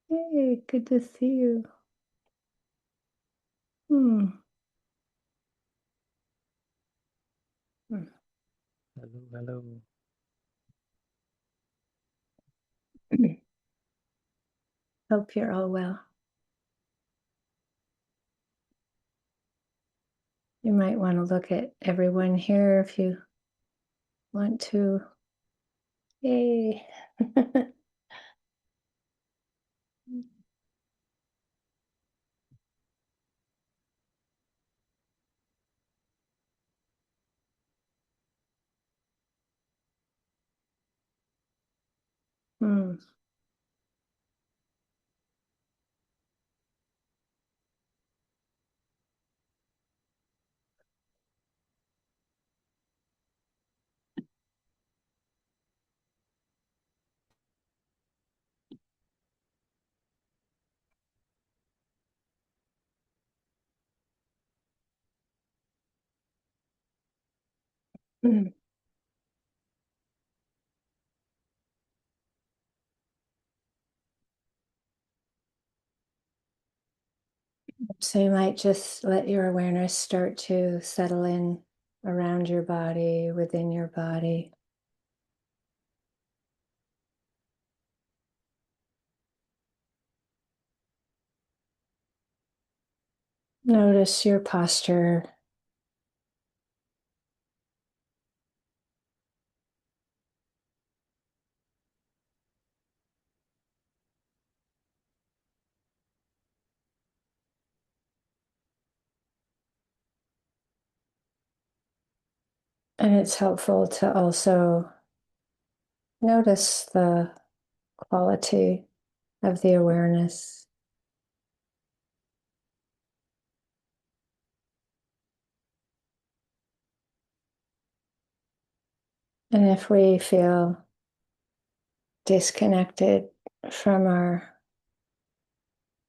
Hey, good to see you. Hmm. Hmm. Hello, hello. Hope you're all well. You might want to look at everyone here if you want to. Yay. Hmm. Hmm. So you might just let your awareness start to settle in around your body, within your body. Notice your posture. And it's helpful to also notice the quality of the awareness. And if we feel disconnected from our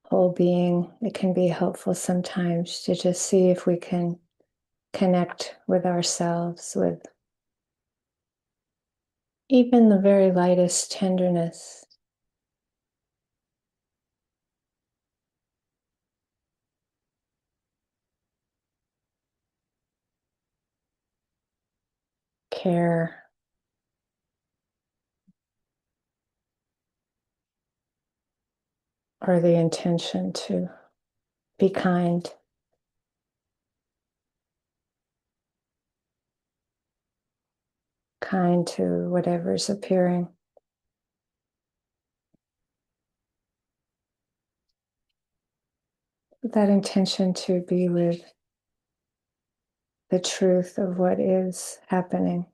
whole being, it can be helpful sometimes to just see if we can connect with ourselves with even the very lightest tenderness. Care, or the intention to be kind to whatever's appearing. That intention to be with the truth of what is happening.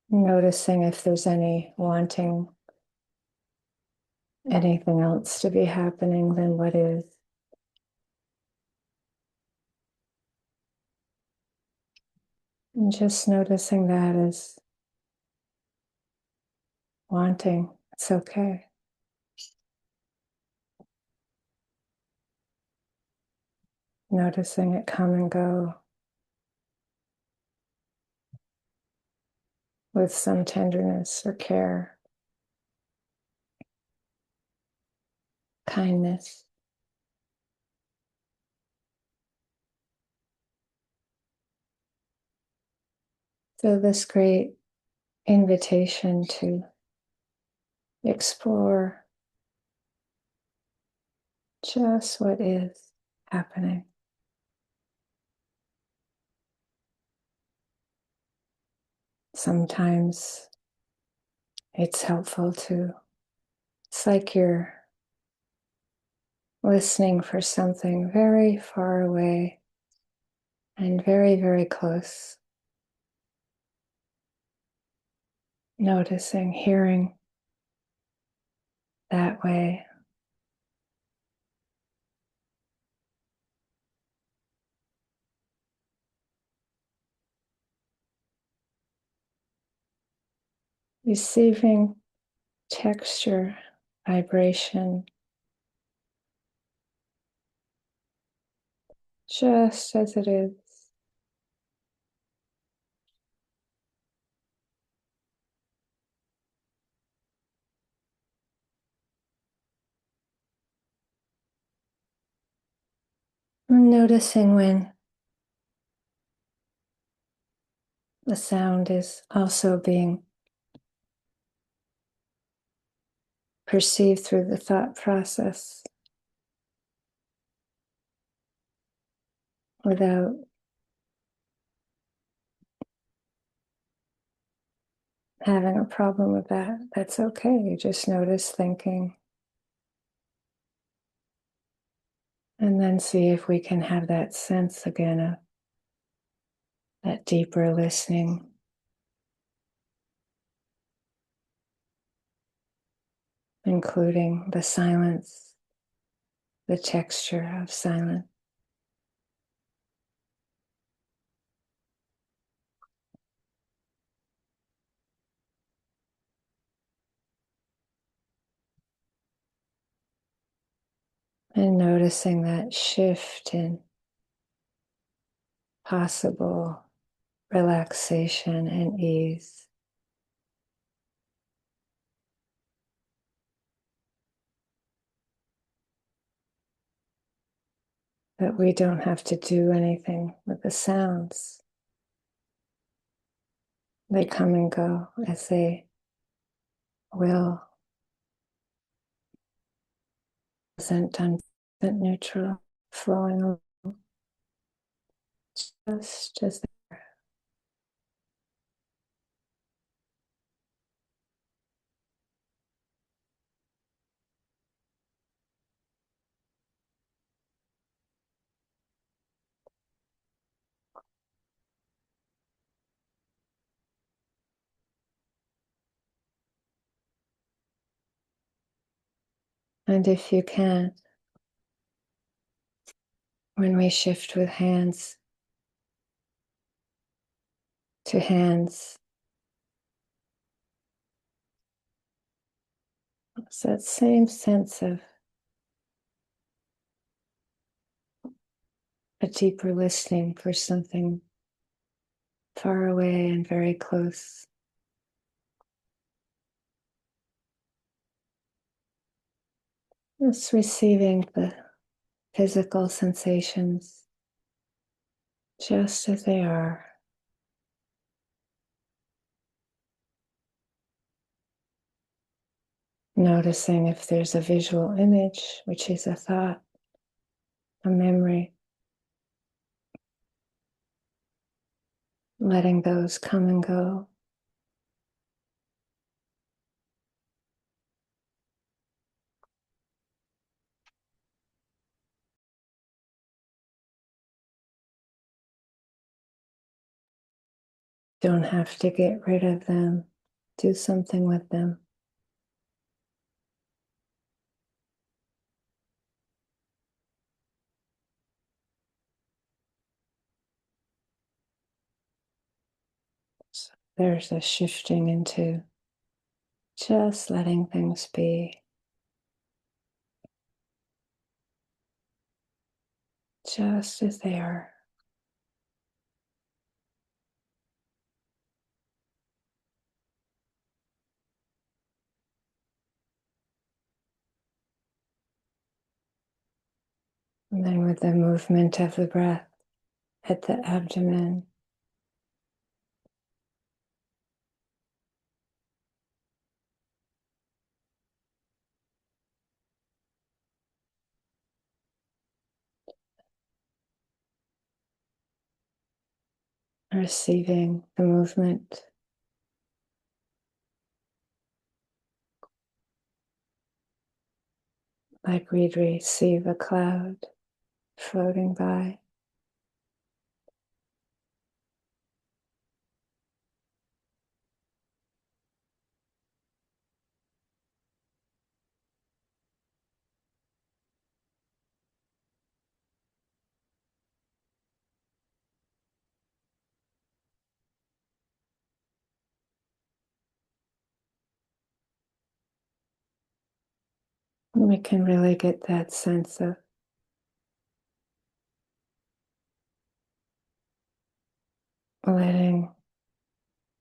Noticing if there's any wanting anything else to be happening than what is. And just noticing that as wanting, it's okay. Noticing it come and go with some tenderness or care, kindness. So, this great invitation to explore just what is happening. Sometimes it's helpful to, it's like you're listening for something very far away and very, very close. Noticing, hearing that way. Receiving texture, vibration, just as it is. And noticing when the sound is also being perceived through the thought process without having a problem with that. That's okay. You just notice thinking. And then see if we can have that sense again of that deeper listening, including the silence, the texture of silence. And noticing that shift in possible relaxation and ease. That we don't have to do anything with the sounds. They come and go as they will. Present, unpleasant, neutral, flowing along, just as they are. And if you can, when we shift with hands to hands, it's that same sense of a deeper listening for something far away and very close. Just receiving the physical sensations just as they are. Noticing if there's a visual image, which is a thought, a memory, letting those come and go. Don't have to get rid of them. Do something with them. So there's a shifting into just letting things be, just as they are. And then with the movement of the breath at the abdomen, receiving the movement like we'd receive a cloud floating by. And we can really get that sense of letting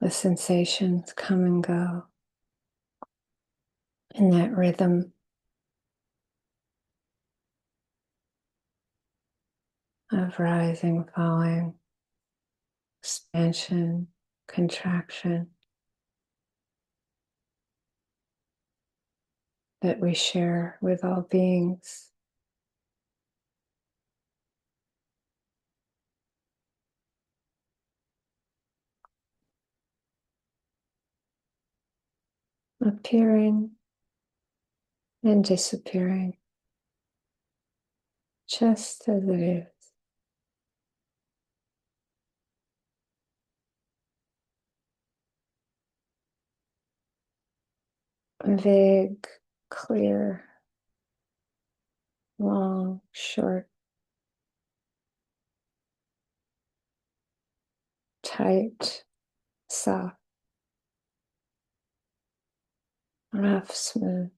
the sensations come and go in that rhythm. of rising, falling, expansion, contraction that we share with all beings. Appearing and disappearing just as it is. Vague, clear, long, short, tight, soft, rough, smooth.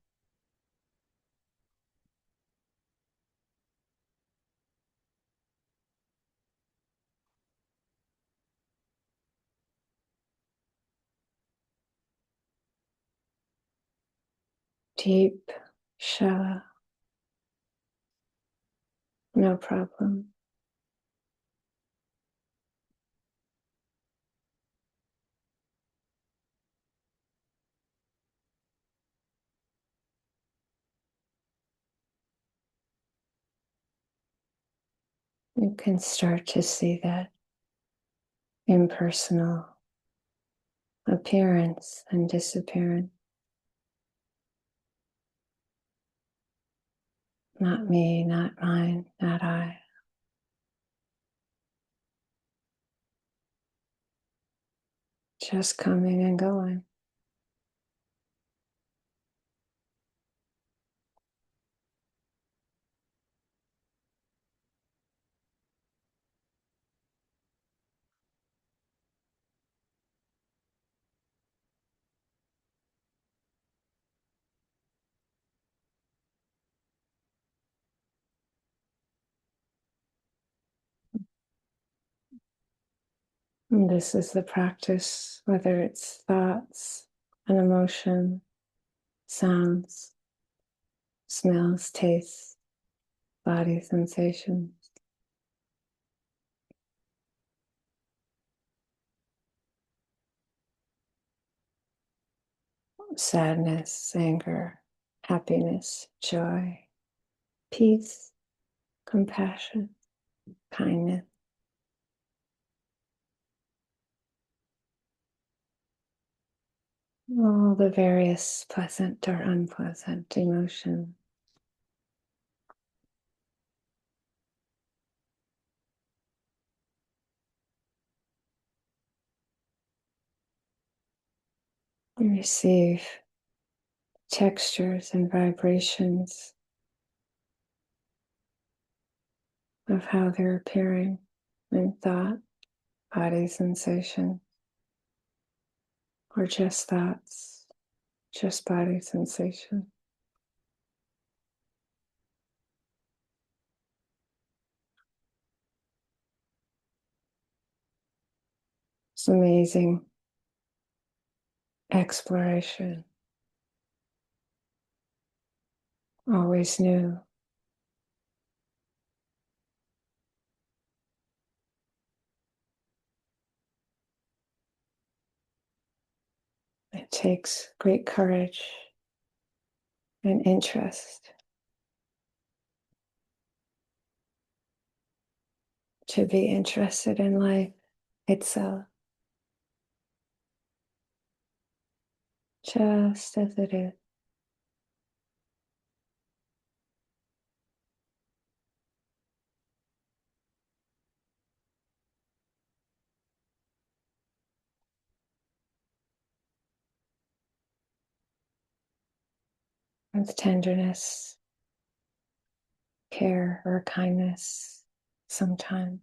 Deep, shallow, no problem. You can start to see that impersonal appearance and disappearance. Not me, not mine, not I. Just coming and going. And this is the practice, whether it's thoughts, an emotion, sounds, smells, tastes, body sensations, sadness, anger, happiness, joy, peace, compassion, kindness. All the various pleasant or unpleasant emotions. And receive textures and vibrations of how they're appearing in thought, body sensation, or just thoughts, just body sensation. It's amazing exploration, always new. It takes great courage and interest to be interested in life itself, just as it is. With tenderness, care, or kindness sometimes.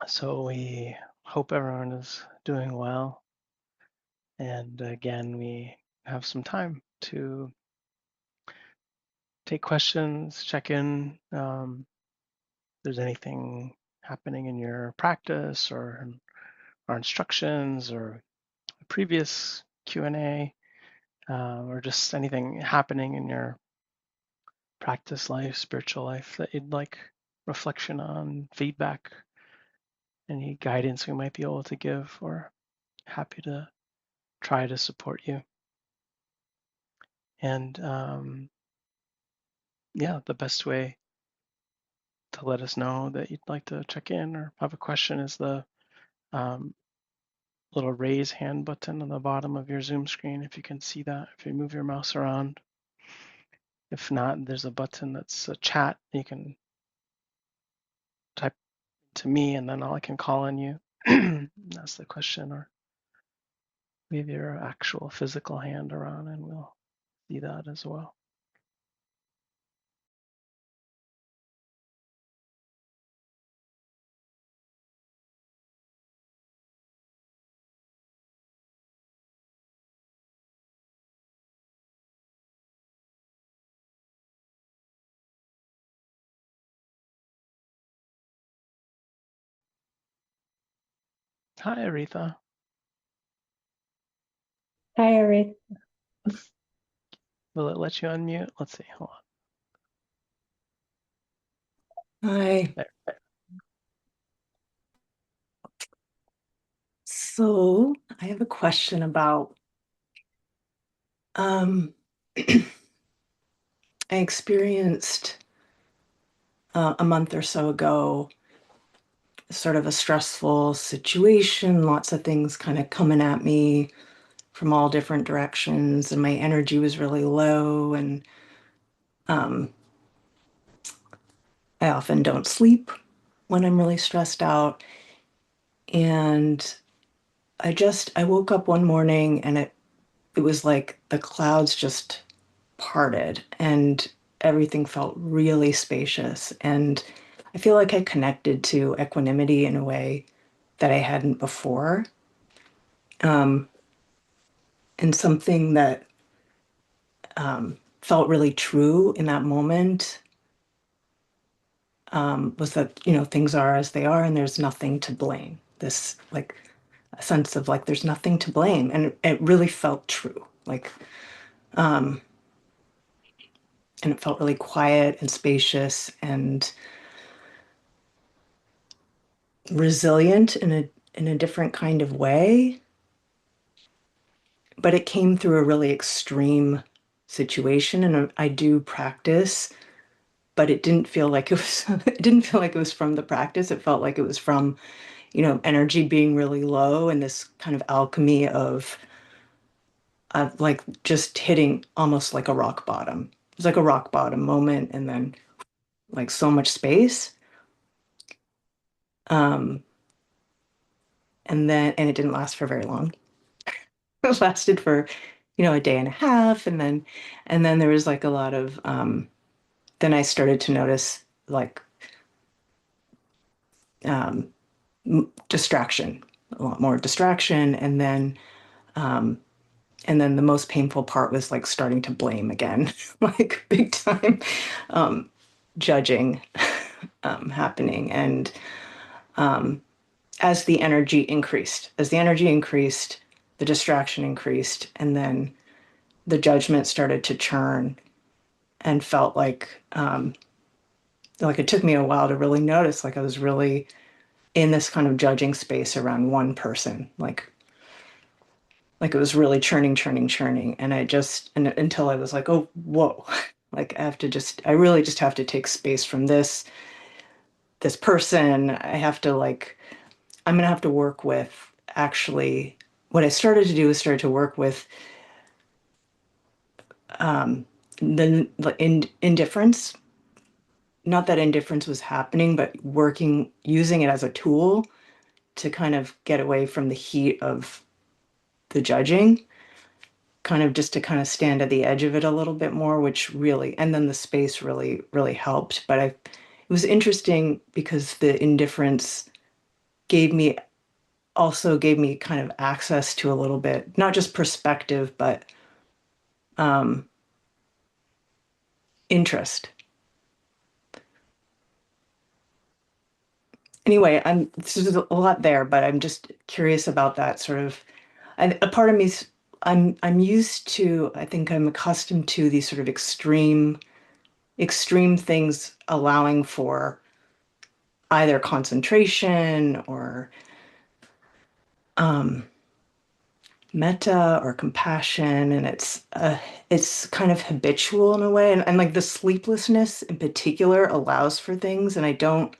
So we hope everyone is doing well. And again, we have some time to take questions, check in. If there's anything happening in your practice or in our instructions or previous Q&A, or just anything happening in your practice life, spiritual life that you'd like reflection on, feedback, any guidance we might be able to give. We're happy to try to support you. And yeah, the best way to let us know that you'd like to check in or have a question is the um, little raise hand button on the bottom of your Zoom screen, if you can see that, if you move your mouse around. If not, there's a button that's a chat. You can type to me and then I can call on you. That's the question, or leave your actual physical hand around and we'll see that as well. Hi, Aretha. Hi, Ari. Will it let you unmute? Let's see. Hold Hi. on. There. So I have a question about I experienced a month or so ago sort of a stressful situation, lots of things kind of coming at me from all different directions, and my energy was really low, and um, I often don't sleep when I'm really stressed out. And I woke up one morning and it was like the clouds just parted and everything felt really spacious. And I feel like I connected to equanimity in a way that I hadn't before. Um, and something that felt really true in that moment was that, things are as they are and there's nothing to blame. This, like, a sense of like, there's nothing to blame. And it really felt true. And it felt really quiet and spacious and resilient in a different kind of way, but it came through a really extreme situation, and I do practice, but it didn't feel like it was it didn't feel like it was from the practice. It felt like it was from, energy being really low and this kind of alchemy of like just hitting almost like a rock bottom. It was like a rock bottom moment and then like so much space. Um, and it didn't last for very long. It lasted for, a day and a half, and then there was like a lot of then I started to notice like um, distraction, a lot more distraction, and then the most painful part was like starting to blame again, like big time um, judging happening, and as the energy increased, the distraction increased, and then the judgment started to churn and felt like it took me a while to really notice like I was really in this kind of judging space around one person, like it was really churning, churning, churning, and and until I was like, oh, whoa, like I really just have to take space from this person. I'm gonna have to work with, actually, what I started to do is start to work with the indifference. Not that indifference was happening, but using it as a tool to kind of get away from the heat of the judging, kind of just to kind of stand at the edge of it a little bit more, and then the space really, really helped. But it was interesting because the indifference gave me also gave me kind of access to a little bit, not just perspective, but um, interest. Anyway, there's a lot there, but I'm just curious about that sort of. And a part of me's I'm used to. I think I'm accustomed to these sort of extreme things allowing for either concentration or um, metta or compassion, and it's kind of habitual in a way, and like the sleeplessness in particular allows for things, and I don't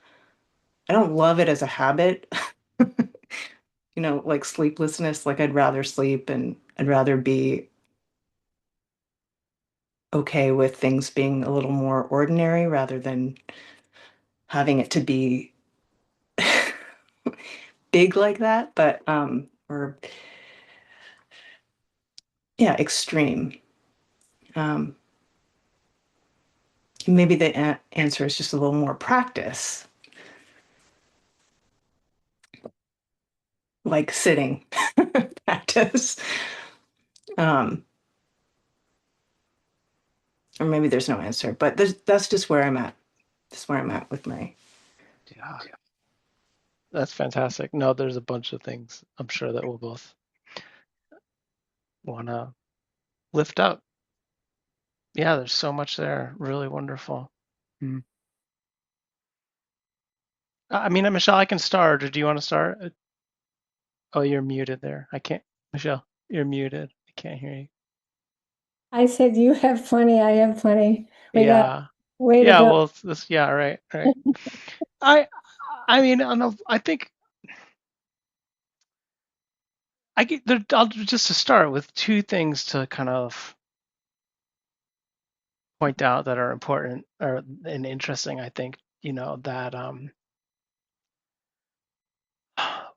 love it as a habit. Like sleeplessness, like I'd rather sleep and I'd rather be okay with things being a little more ordinary rather than having it to be big like that, but or yeah, extreme. Um, maybe the answer is just a little more practice, like sitting practice. Um, or maybe there's no answer, but that's just where I'm at. Just where I'm at with my. Yeah, that's fantastic. No, there's a bunch of things I'm sure that we'll both want to lift up. Yeah, there's so much there. Really wonderful. Hmm. I mean, Michelle, I can start, or do you want to start? Oh, you're muted there. I can't. Michelle, you're muted. I can't hear you. I said, you have plenty, I have plenty. We got Yeah. way to Yeah, go. well, this, yeah, right, right. I, I mean, I don't know, I think I get there, I'll just to start with two things to kind of point out that are important or and interesting, I think, that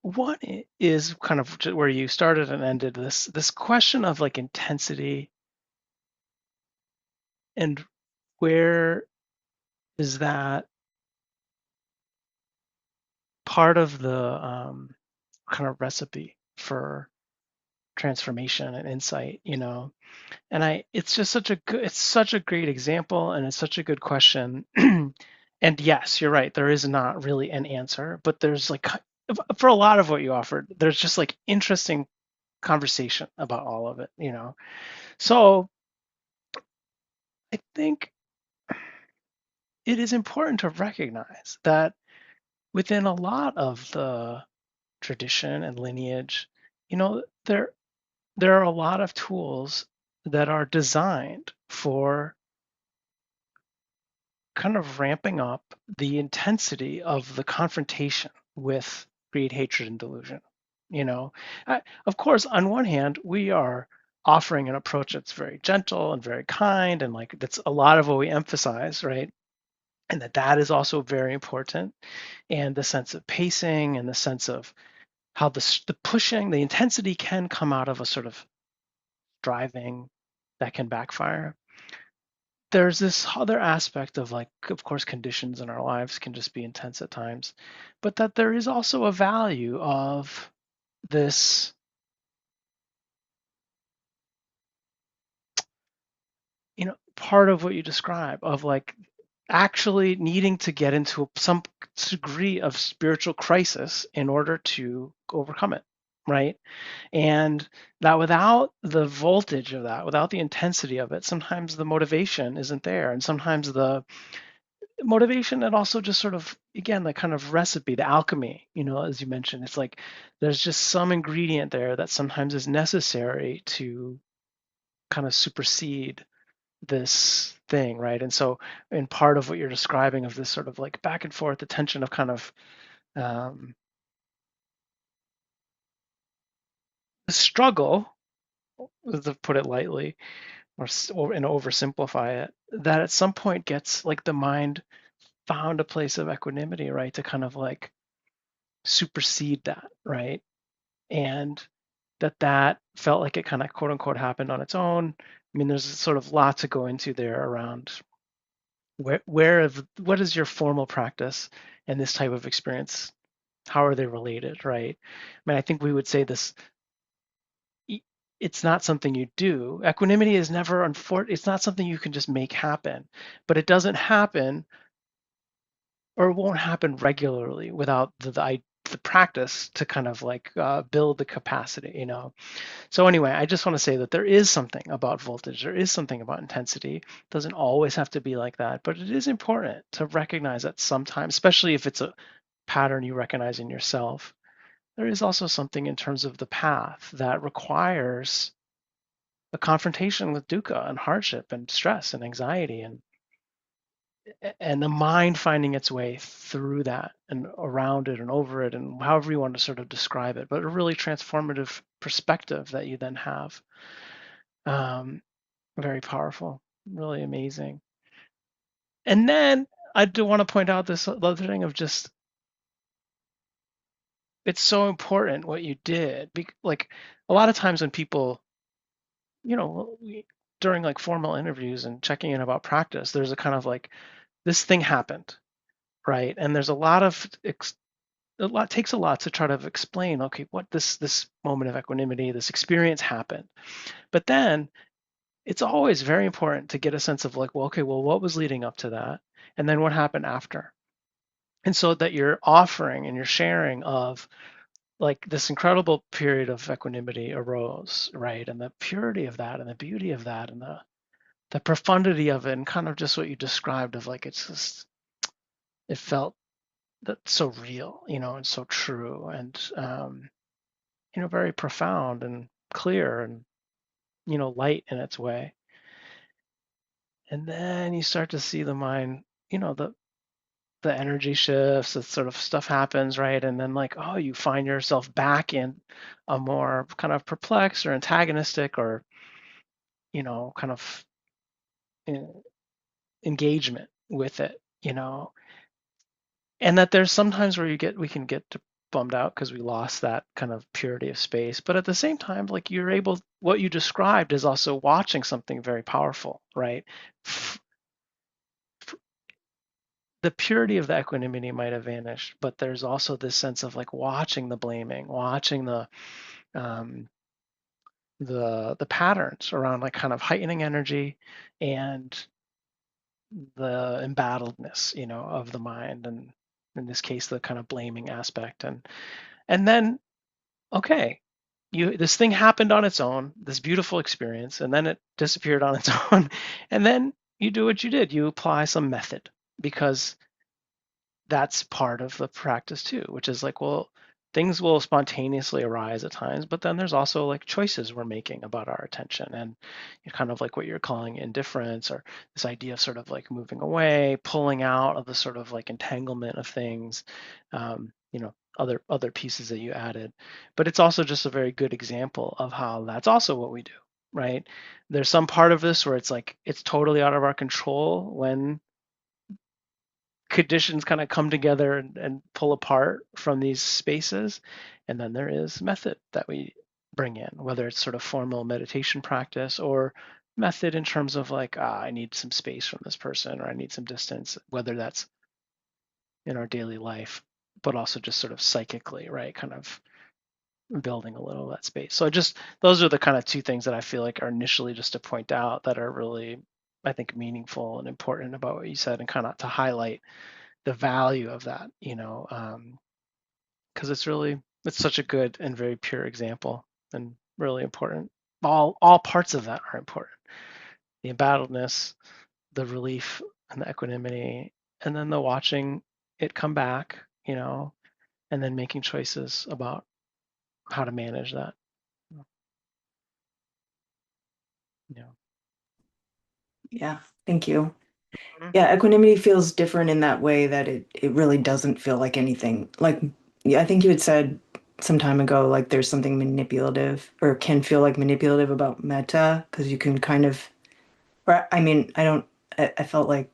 one is kind of where you started and ended this question of like intensity and where is that part of the kind of recipe for transformation and insight, and it's just it's such a great example, and it's such a good question. And yes, you're right, there is not really an answer, but there's like, for a lot of what you offered, there's just like interesting conversation about all of it. So I think it is important to recognize that within a lot of the tradition and lineage, there are a lot of tools that are designed for kind of ramping up the intensity of the confrontation with greed, hatred, and delusion. You know, of course, on one hand, we are offering an approach that's very gentle and very kind, and like that's a lot of what we emphasize, right? And that is also very important, and the sense of pacing and the sense of how the pushing, the intensity can come out of a sort of driving that can backfire. There's this other aspect of like, of course, conditions in our lives can just be intense at times, but that there is also a value of this, part of what you describe of like actually needing to get into some degree of spiritual crisis in order to overcome it, right? And that without the voltage of that, without the intensity of it, sometimes the motivation isn't there. And sometimes the motivation and also just sort of, again, the kind of recipe, the alchemy, as you mentioned, it's like there's just some ingredient there that sometimes is necessary to kind of supersede this thing, right? And so in part of what you're describing of this sort of like back and forth, the tension of kind of um, the struggle, to put it lightly, or and oversimplify it, that at some point gets like the mind found a place of equanimity, right, to kind of like supersede that, right? And that felt like it kind of quote unquote happened on its own. I mean, there's sort of lots to go into there around what is your formal practice and this type of experience How are they related, right? I mean, I think we would say this, it's not something you do. Equanimity is never, it's not something you can just make happen, but it doesn't happen or it won't happen regularly without the practice to kind of like build the capacity, you know. So anyway, I just want to say that there is something about voltage, there is something about intensity. It doesn't always have to be like that, but it is important to recognize that sometimes, especially if it's a pattern you recognize in yourself, there is also something in terms of the path that requires a confrontation with dukkha and hardship and stress and anxiety and the mind finding its way through that and around it and over it and however you want to sort of describe it, but a really transformative perspective that you then have. Um, Very powerful, really amazing. And then I do want to point out this other thing of just it's so important what you did. Like a lot of times when people, you know, during like formal interviews and checking in about practice, there's a kind of like this thing happened, right? And there's a lot of a lot takes a lot to try to explain, okay, what this moment of equanimity, this experience happened. But then it's always very important to get a sense of like, well, okay, well, what was leading up to that? And then what happened after? And so that you're offering and you're sharing of like this incredible period of equanimity arose, right? And the purity of that and the beauty of that and the profundity of it and kind of just what you described of like it's just it felt that so real, you know, and so true and you know, very profound and clear and you know, light in its way. And then you start to see the mind, you know, the energy shifts, that sort of stuff happens, right? And then like, oh, you find yourself back in a more kind of perplexed or antagonistic or, you know, kind of engagement with it, you know. And that there's sometimes where we can get bummed out because we lost that kind of purity of space. But at the same time, like you're able, what you described is also watching something very powerful, right? The purity of the equanimity might have vanished, but there's also this sense of like watching the blaming, watching um, the patterns around like kind of heightening energy and the embattledness, you know, of the mind, and in this case, the kind of blaming aspect, and then okay, you this thing happened on its own, this beautiful experience, and then it disappeared on its own, and then you do what you did, you apply some method because that's part of the practice too, which is like, well, things will spontaneously arise at times, but then there's also like choices we're making about our attention and kind of like what you're calling indifference or this idea of sort of like moving away, pulling out of the sort of like entanglement of things, you know, other pieces that you added. But it's also just a very good example of how that's also what we do, right? There's some part of this where it's like it's totally out of our control when conditions kind of come together and pull apart from these spaces. And then there is method that we bring in, whether it's sort of formal meditation practice or method in terms of like, I need some space from this person or I need some distance, whether that's in our daily life, but also just sort of psychically, right? Kind of building a little of that space. So just those are the kind of two things that I feel like are initially just to point out that are really, I think, meaningful and important about what you said and kind of to highlight the value of that, you know, because it's such a good and very pure example and really important. All parts of that are important. The embattledness, the relief, and the equanimity, and then the watching it come back, you know, and then making choices about how to manage that. Yeah. Yeah, thank you. Mhm. Yeah, equanimity feels different in that way that it really doesn't feel like anything. Like, yeah, I think you had said some time ago, like there's something manipulative or can feel like manipulative about metta because you can kind of, or I mean, I don't, I felt like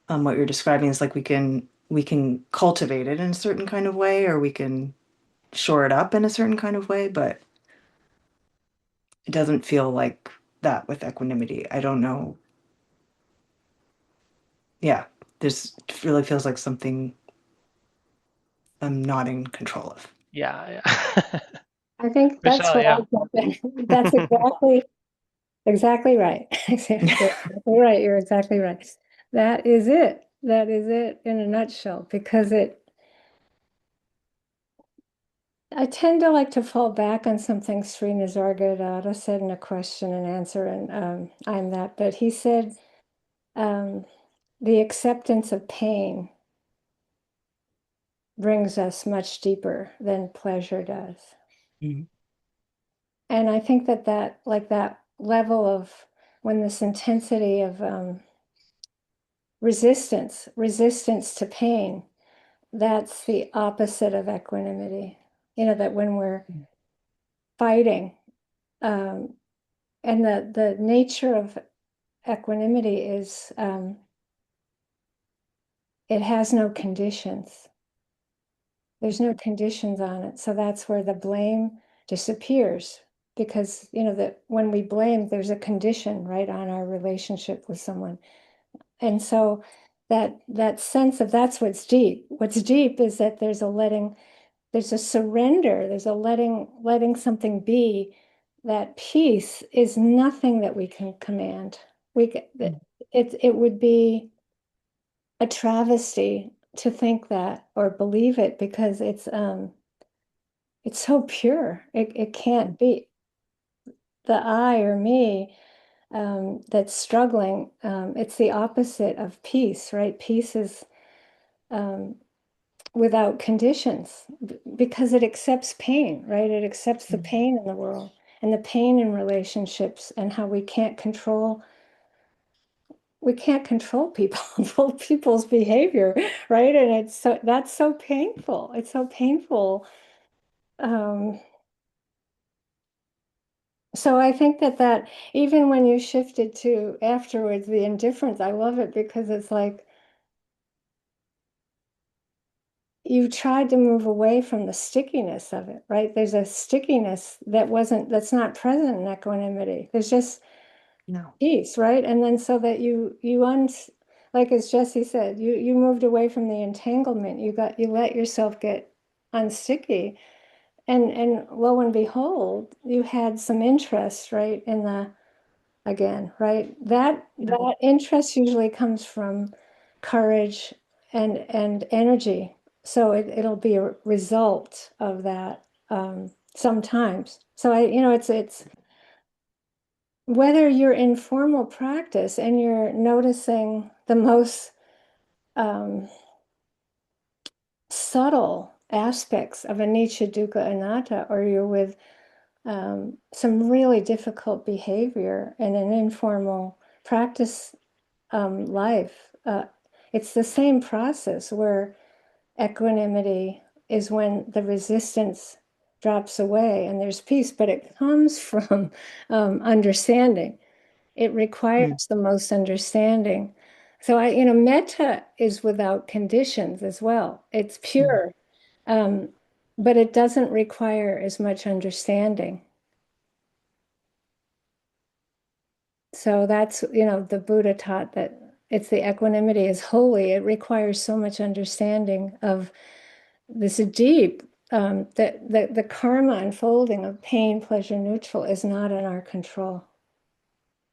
what you're describing is like we can cultivate it in a certain kind of way or we can shore it up in a certain kind of way, but it doesn't feel like that with equanimity. I don't know. Yeah, there's it really feels like something I'm not in control of. Yeah. I think that's Michelle, what yeah. I get. That's exactly right. Exactly right. You're exactly right. That is it. That is it in a nutshell, because I tend to like to fall back on something Sri Nisargadatta said in a question and answer, and I'm that, but he said, um, the acceptance of pain brings us much deeper than pleasure does. Mhm. And I think like that level of when this intensity of resistance to pain, that's the opposite of equanimity. That when we're fighting, um, and the nature of equanimity is it has no conditions. There's no conditions on it. So that's where the blame disappears, because that when we blame, there's a condition right on our relationship with someone. And so that sense of that's what's deep. What's deep is that there's a surrender, there's a letting something be. That peace is nothing that we can command. It would be a travesty to think that or believe it, because it's so pure. It can't be. The I or me, that's struggling, it's the opposite of peace, right? Peace is um, without conditions, because it accepts pain, right? It accepts the pain in the world and the pain in relationships, and how we can't control people's behavior, right? And that's so painful. It's so painful. Um, so I think that even when you shifted to afterwards the indifference, I love it, because it's like you tried to move away from the stickiness of it, right? There's a stickiness that's not present in equanimity. There's just No. peace, right? And then so that like as Jesse said, you moved away from the entanglement. You let yourself get unsticky, and lo and behold, you had some interest, right, in the again, right? That interest usually comes from courage and energy. So it'll be a result of that, sometimes. So it's whether you're in formal practice and you're noticing the most um, subtle aspects of anicca, dukkha, anatta, or you're with some really difficult behavior in an informal practice life. It's the same process where equanimity is when the resistance drops away and there's peace, but it comes from understanding. It Mm. requires the most understanding. So metta is without conditions as well. It's Mm. pure, um, but it doesn't require as much understanding. So that's, the Buddha taught that it's the equanimity is holy. It requires so much understanding of this deep, that the karma unfolding of pain, pleasure, neutral is not in our control.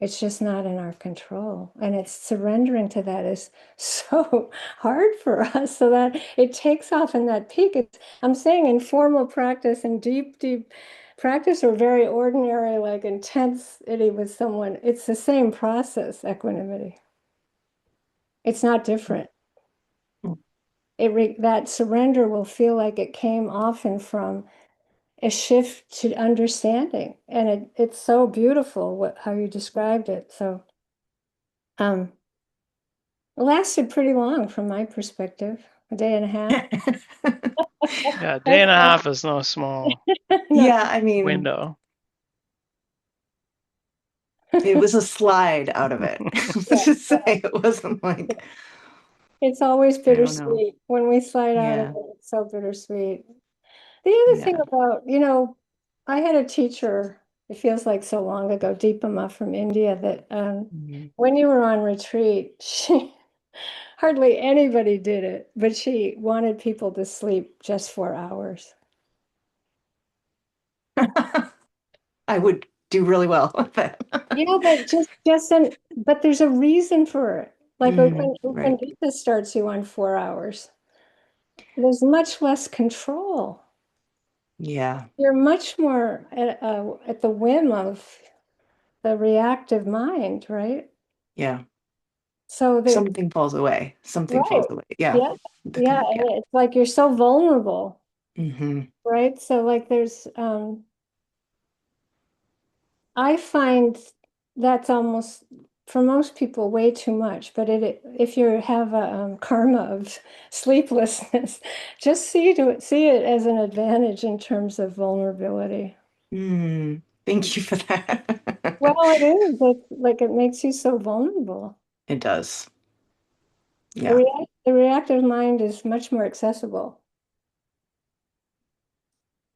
It's just not in our control. And it's surrendering to that is so hard for us, so that it takes off in that peak. I'm saying in formal practice and deep, deep practice, or very ordinary, like intensity with someone, it's the same process, equanimity. It's not different. Mm. That surrender will feel like it came often from a shift to understanding. And it's so beautiful how you described it. So um it lasted pretty long from my perspective, a day and a half. Yeah, a day That's and a all. half is no small No. Yeah, I mean, window. it was a slide out of it. Yeah, To say it wasn't like, it's always I don't know. bittersweet when we slide out of Yeah. it. It's so bittersweet. The other thing Yeah. about, I had a teacher, it feels like so long ago, Deepama from India, that Mhm. when you were on retreat, Hardly anybody did it, but she wanted people to sleep just 4 hours. I would do really well with that. Yeah, but but there's a reason for it. Like when Right. Vita starts you on 4 hours, there's much less control. Yeah. You're much more at the whim of the reactive mind, right? Yeah. So there, Something falls away. Something right. falls away. Yeah. Yeah. Yeah. Yeah. And it's like you're so vulnerable, Hmm. right? So like I find that's almost for most people way too much. But if you have a karma of sleeplessness, just see it as an advantage in terms of vulnerability. Thank you for that. Well, it is. It's like it makes you so vulnerable. It does. Yeah. The reactive mind is much more accessible.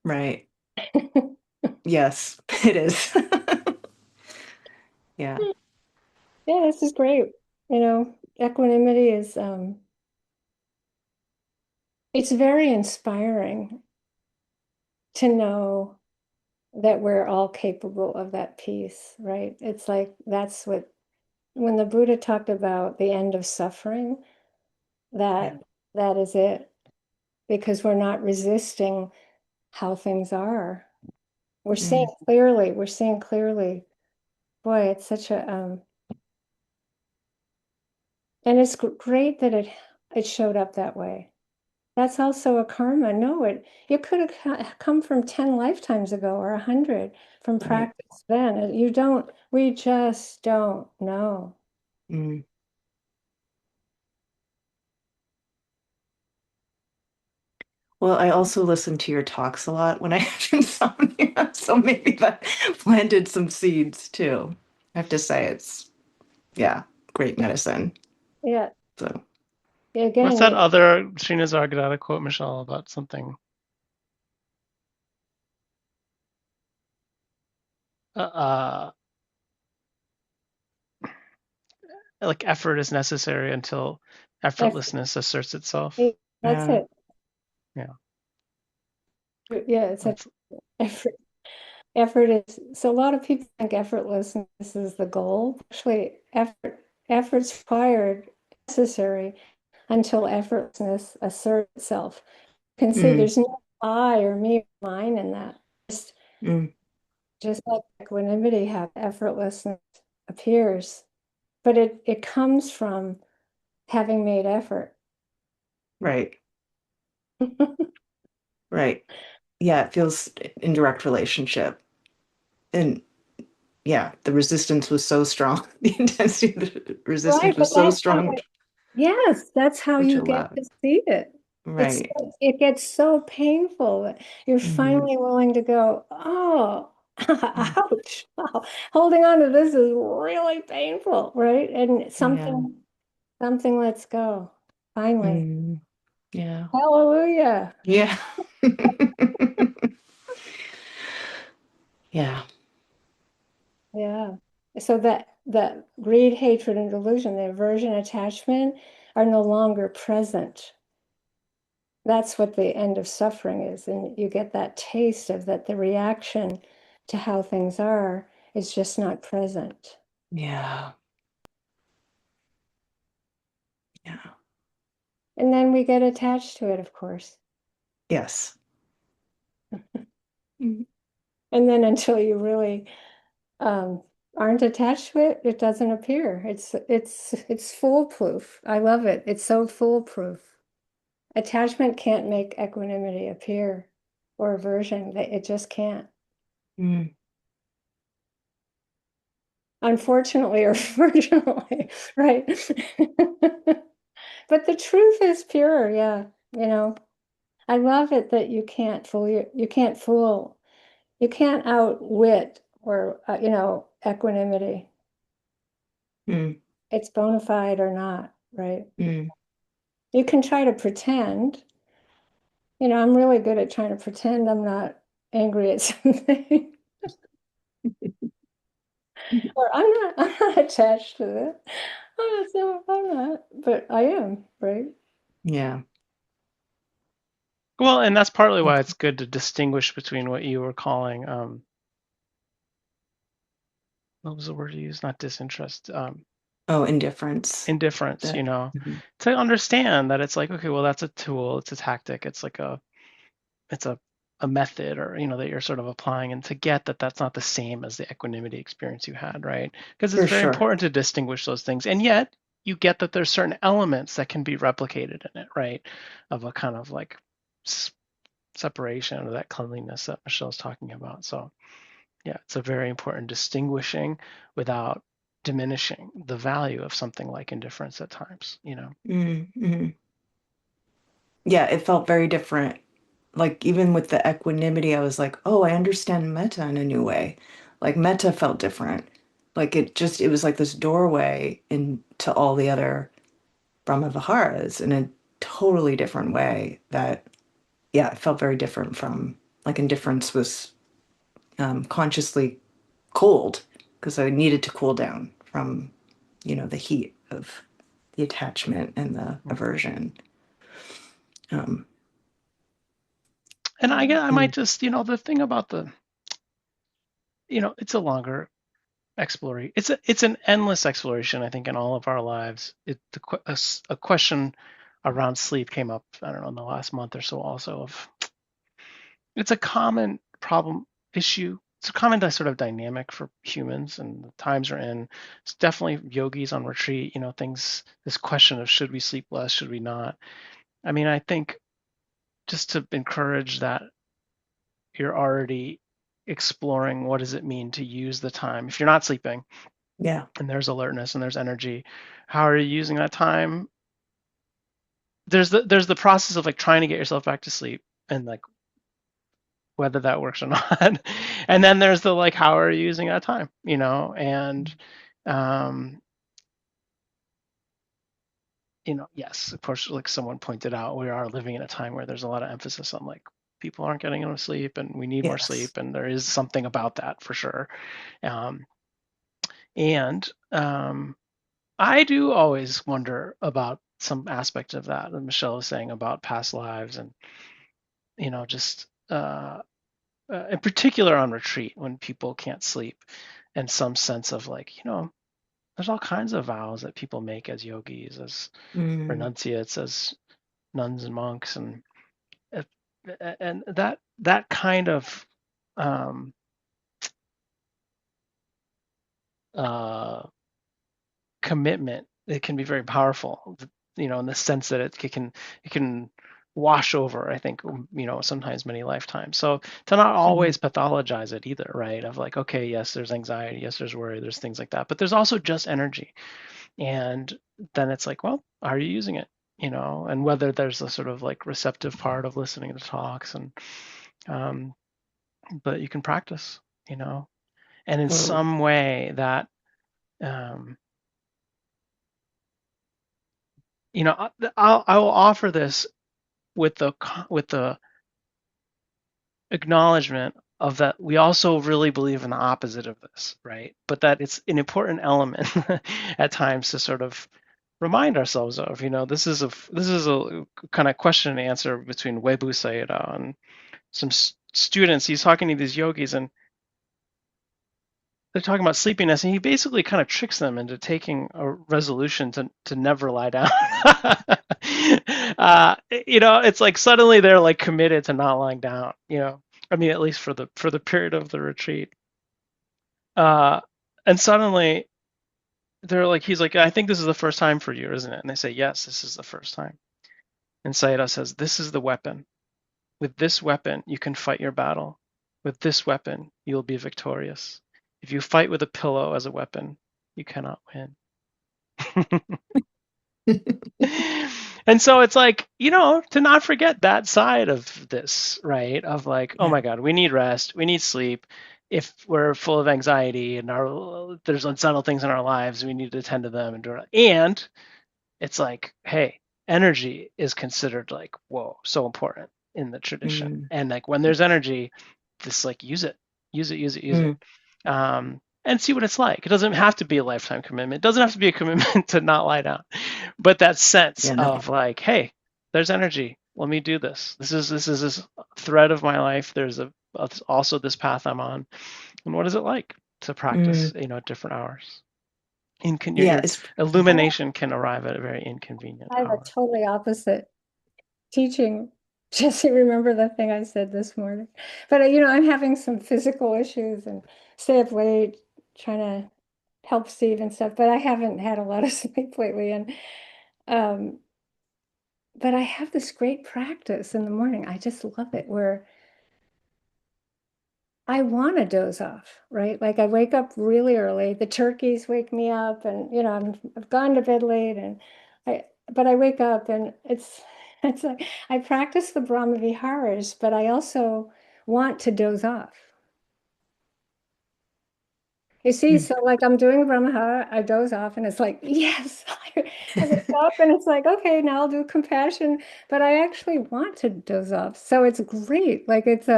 Right. Yes, it is. Yeah. Yeah, this is great. Equanimity is it's very inspiring to know that we're all capable of that peace, right? It's like that's what when the Buddha talked about the end of suffering, Yeah. that that is it, because we're not resisting how things are. Mm, We're seeing clearly. Boy, it's such a and it's great that it showed up that way. That's also a karma. No, it could have come from 10 lifetimes ago or 100 from right. practice then. We just don't know. Mm. Well, I also listen to your talks a lot when I have insomnia, so maybe that planted some seeds too. I have to say it's, yeah, great medicine. Yeah. So, What's Again, that other Srinivas quote, Michelle, about something? Uh, uh, like effort is necessary until effort, effortlessness asserts itself. that's yeah. it. Yeah, Yeah, it's that's effort. Effort is so a lot of people think effortlessness is the goal. Actually, effort's required, necessary until effortlessness asserts itself. You can see Mm, there's no I or me or mine in that. mm, Just like equanimity have effortlessness appears, but it comes from having made effort. right, right. Yeah, it feels in direct relationship. And yeah, the resistance was so strong. The intensity of the resistance Right, but was so strong, yes, that's how which you get allowed. to see it. It's Right. it gets so painful that you're Hmm. finally willing to go, oh, Mm, ouch. Wow. Holding on to this is really painful, right? And yeah. something lets go. Finally. Mm, yeah. Hallelujah. Yeah. Yeah. Yeah. So that greed, hatred, and delusion, the aversion, attachment are no longer present. That's what the end of suffering is. And you get that taste of that the reaction to how things are is just not present. Yeah. Yeah. And then we get attached to it, of course. Yes. Mm, And then until you really aren't attached to it, it doesn't appear. It's foolproof. I love it. It's so foolproof. Attachment can't make equanimity appear or aversion. It just can't. mm, Unfortunately or fortunately, right? But the truth is pure, yeah. You know, I love it that you can't outwit or equanimity. mm, It's bona fide or not, right? mm. You can try to pretend. I'm really good at trying to pretend I'm not angry at something. Or I'm not attached to it. I'm not, but I am, right? Yeah. Well, and that's partly why it's good to distinguish between what you were calling, what was the word you used? Not disinterest, Oh, indifference. indifference, That. Mhm. to understand that it's like, okay, well, that's a tool, it's a tactic, it's like it's a method, or that you're sort of applying, and to get that that's not the same as the equanimity experience you had, right? Because it's For very sure. important to distinguish those things, and yet you get that there's certain elements that can be replicated in it, right? Of a kind of like separation, or that cleanliness that Michelle's talking about. So yeah, it's a very important distinguishing without diminishing the value of something like indifference at times. Mm-hmm. Yeah, it felt very different. Like even with the equanimity, I was like, oh, I understand metta in a new way. Like metta felt different. Like it was like this doorway into all the other Brahma Viharas in a totally different way that, yeah, it felt very different from like indifference was consciously cold because I needed to cool down from, the heat of the attachment and the aversion. Um, And I might mm, just, the thing about it's a longer exploration. It's an endless exploration, I think, in all of our lives. A question around sleep came up, I don't know, in the last month or so also. Of It's a common problem issue. It's a common sort of dynamic for humans, and the times are in. It's definitely yogis on retreat, things, this question of should we sleep less, should we not? I mean, I think just to encourage that you're already exploring what does it mean to use the time. If you're not sleeping yeah. and there's alertness and there's energy, how are you using that time? There's the process of like trying to get yourself back to sleep, and like whether that works or not. And then there's the like, how are you using that time? And um, yes, of course, like someone pointed out, we are living in a time where there's a lot of emphasis on like people aren't getting enough sleep and we need more Yes. sleep, and there is something about that for sure. Um, and I do always wonder about some aspect of that Michelle was saying about past lives, and just in particular on retreat when people can't sleep, and some sense of like, there's all kinds of vows that people make as yogis, as Mm, renunciates, as nuns and monks, uh, and that kind of um, uh, commitment, it can be very powerful. In the sense that it can wash over, I think, sometimes many lifetimes. So to not mhm. always pathologize it either, right? Of like, okay, yes, there's anxiety, yes, there's worry, there's things like that, but there's also just energy. And then it's like, well, are you using it? And whether there's a sort of like receptive part of listening to talks, and um, but you can practice, and in Totally. some way that um, I will offer this with the acknowledgement of that we also really believe in the opposite of this, right? But that it's an important element at times to sort of remind ourselves of. This is a kind of question and answer between Webu Sayadaw and some students. He's talking to these yogis, and they're talking about sleepiness, and he basically kind of tricks them into taking a resolution to never lie down. It's like suddenly they're like committed to not lying down. I mean, at least for the period of the retreat. Uh, and suddenly he's like, I think this is the first time for you, isn't it? And they say, yes, this is the first time. And Sayadaw says, this is the weapon. With this weapon, you can fight your battle. With this weapon, you will be victorious. If you fight with a pillow as a weapon, you cannot win. And so it's like, to not forget that side of this, right? Of like, oh Yeah. my God, we need rest, we need sleep. If we're full of anxiety and there's unsettled things in our lives, we need to attend to them. And it's like, hey, energy is considered like, whoa, so important in the tradition. Mm, And like when there's energy, just like use it, use it, use it, use it. mm, and see what it's like. It doesn't have to be a lifetime commitment. It doesn't have to be a commitment to not lie down, but that sense Yeah, no. of like, hey, there's energy. Let me do this. This is this thread of my life. There's also this path I'm on, and what is it like to practice, Mm, at different hours? yeah, Your it's illumination can arrive at a very inconvenient I have a hour. totally opposite teaching. Jesse, remember the thing I said this morning? But I'm having some physical issues and stay up late trying to help Steve and stuff, but I haven't had a lot of sleep lately. And um, but I have this great practice in the morning. I just love it where I want to doze off, right? Like I wake up really early. The turkeys wake me up, and I've gone to bed late, and but I wake up, and it's like I practice the Brahma Viharas, but I also want to doze off. You see, mm, so like I'm doing Brahmavihara, I doze off, and it's like, yes, I wake up, and it's like, okay, now I'll do compassion, but I actually want to doze off. So it's great. Like it's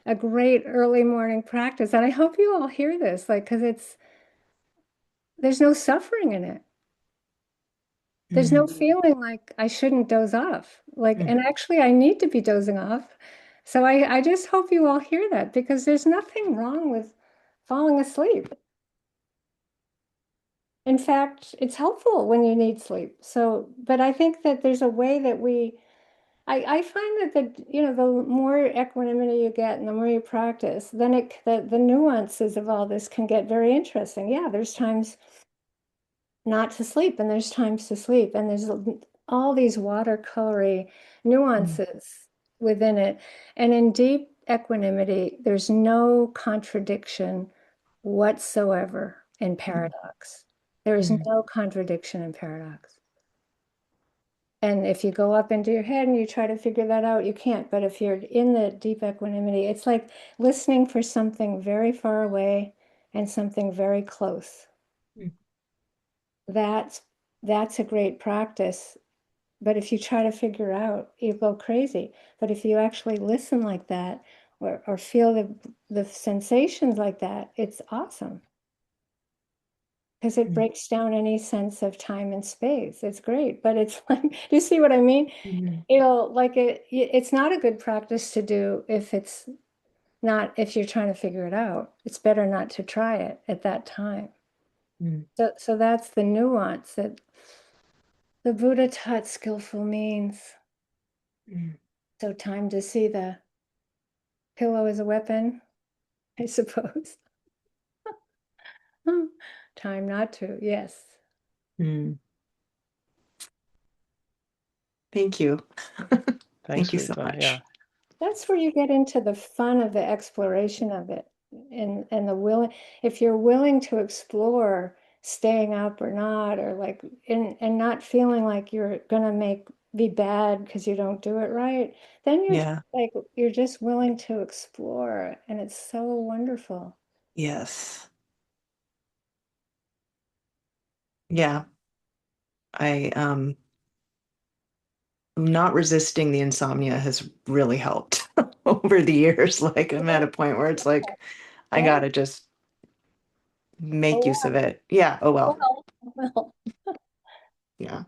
a great early morning practice. And I hope you all hear this, like, because there's no suffering in it. There's no mm, feeling like I shouldn't doze off. Like, mm, and actually I need to be dozing off. So I just hope you all hear that because there's nothing wrong with falling asleep. In fact, it's helpful when you need sleep. So, but I think that there's a way that I find that the more equanimity you get and the more you practice, then the nuances of all this can get very interesting. Yeah, there's times not to sleep and there's times to sleep and there's all these watercolory mm, nuances within it. And in deep equanimity, there's no contradiction whatsoever in paradox. There is mm, no contradiction in paradox. And if you go up into your head and you try to figure that out, you can't. But if you're in the deep equanimity, it's like listening for something very far away and something very close. mm, That's that's a great practice. But if you try to figure out, you go crazy. But if you actually listen like that or feel the sensations like that, it's awesome because it mm, breaks down any sense of time and space. It's great. But it's like, do you see what I mean? mm, It's not a good practice to do if it's not, if you're trying to figure it out. It's better not to try it at that time. mm, So that's the nuance that the Buddha taught skillful means. mm, So time to see the pillow as a weapon, I suppose. Time not to, yes. mm. Thank you. Thanks, Thank you so Rita. Yeah. much. That's where you get into the fun of the exploration of it and the willing, if you're willing to explore staying up or not, or like and not feeling like you're gonna be bad because you don't do it right, then Yeah. you're just willing to explore and it's so wonderful. Yes. Yeah. I not resisting the insomnia has really helped over the years. Like I'm at a point where it's like I Yeah. gotta just make Oh use of it. Yeah. Oh well. well. Well. Yeah.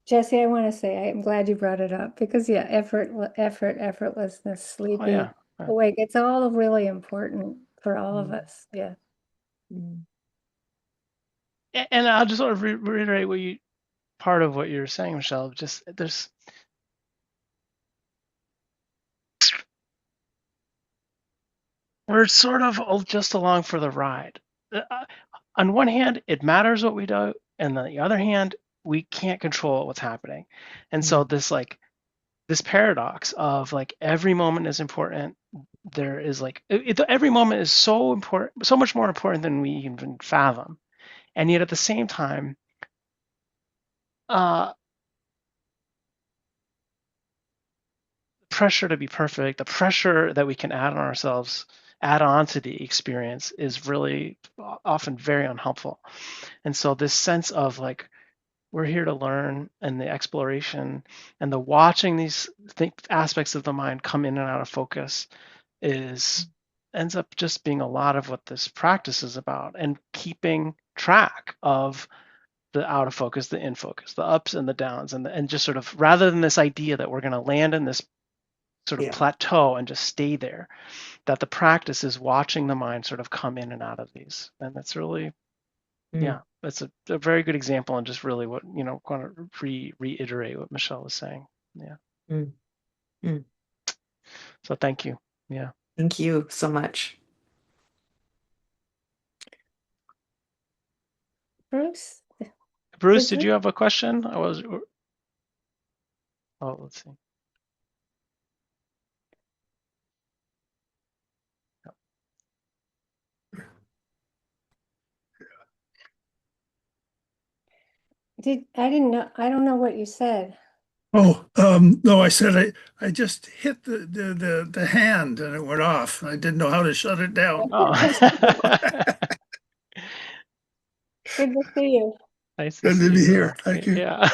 Jesse, I want to say I'm glad you brought it up because yeah, effortlessness, Oh sleepy, yeah. Yeah. awake, it's all really important for all of Mm, us. Yeah. mm, And I'll just sort of reiterate part of what you're saying, Michelle. Just we're sort of just along for the ride. On one hand, it matters what we do, and on the other hand, we can't control what's happening. And so mm, this paradox of like every moment is important. There is like every moment is so important, so much more important than we even fathom. And yet at the same time, uh, pressure to be perfect, the pressure that we can add on ourselves, add on to the experience is really often very unhelpful. And so this sense of like we're here to learn and the exploration and the watching these aspects of the mind come in and out of focus is ends up just being a lot of what this practice is about, and keeping track of the out of focus, the in focus, the ups and the downs, and just sort of, rather than this idea that we're going to land in this sort of Yeah. plateau and just stay there, that the practice is watching the mind sort of come in and out of these. And that's really, yeah, that's a very good example, and just really what, kind of reiterate what Michele was saying. Yeah. Mm. Mm. So thank you. Yeah. Thank you so much. Bruce, Bruce, did did you? you have a question? Let's see. I didn't know. I don't know what you said. Oh, no, I said I just hit the hand and it went off. I didn't know how to shut it down. Oh, Good to see you. nice to Good to see be you. here. Thank you. Yeah.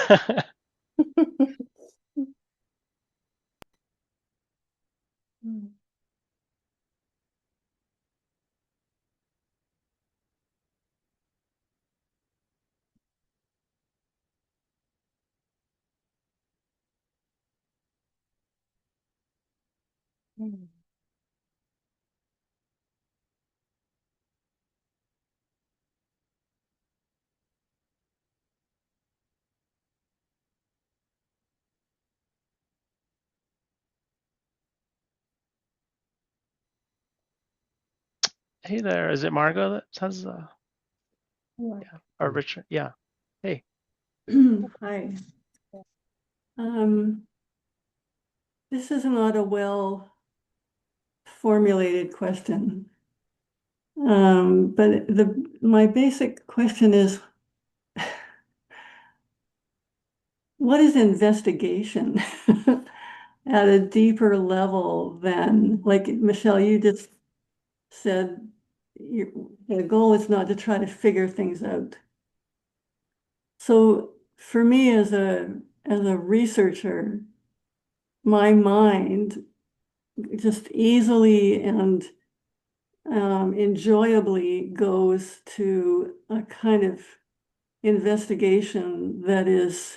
Hey there, is it Margot that says, yeah, or Richard? Yeah. Hey. Hi. This is not a well formulated question. But my basic question is, what is investigation at a deeper level than, like Michele, you just said, the goal is not to try to figure things out. So for me as a researcher, my mind just easily and enjoyably goes to a kind of investigation that is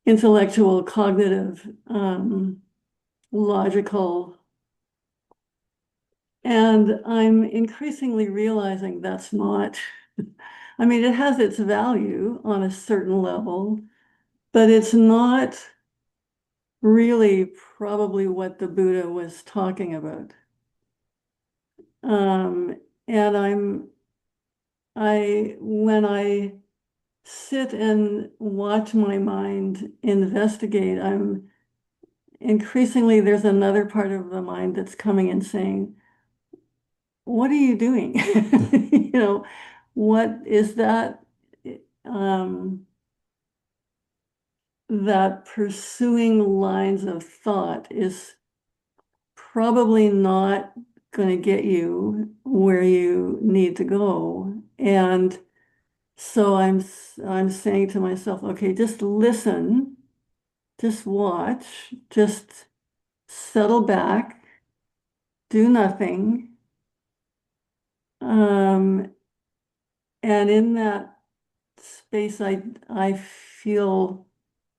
intellectual, cognitive, logical. And I'm increasingly realizing that's not, I mean, it has its value on a certain level, but it's not really probably what the Buddha was talking about. And when I sit and watch my mind investigate, I'm increasingly, there's another part of the mind that's coming and saying, what are you doing? What is that? That pursuing lines of thought is probably not going to get you where you need to go. And so I'm saying to myself, okay, just listen, just watch, just settle back, do nothing. And in that space, I feel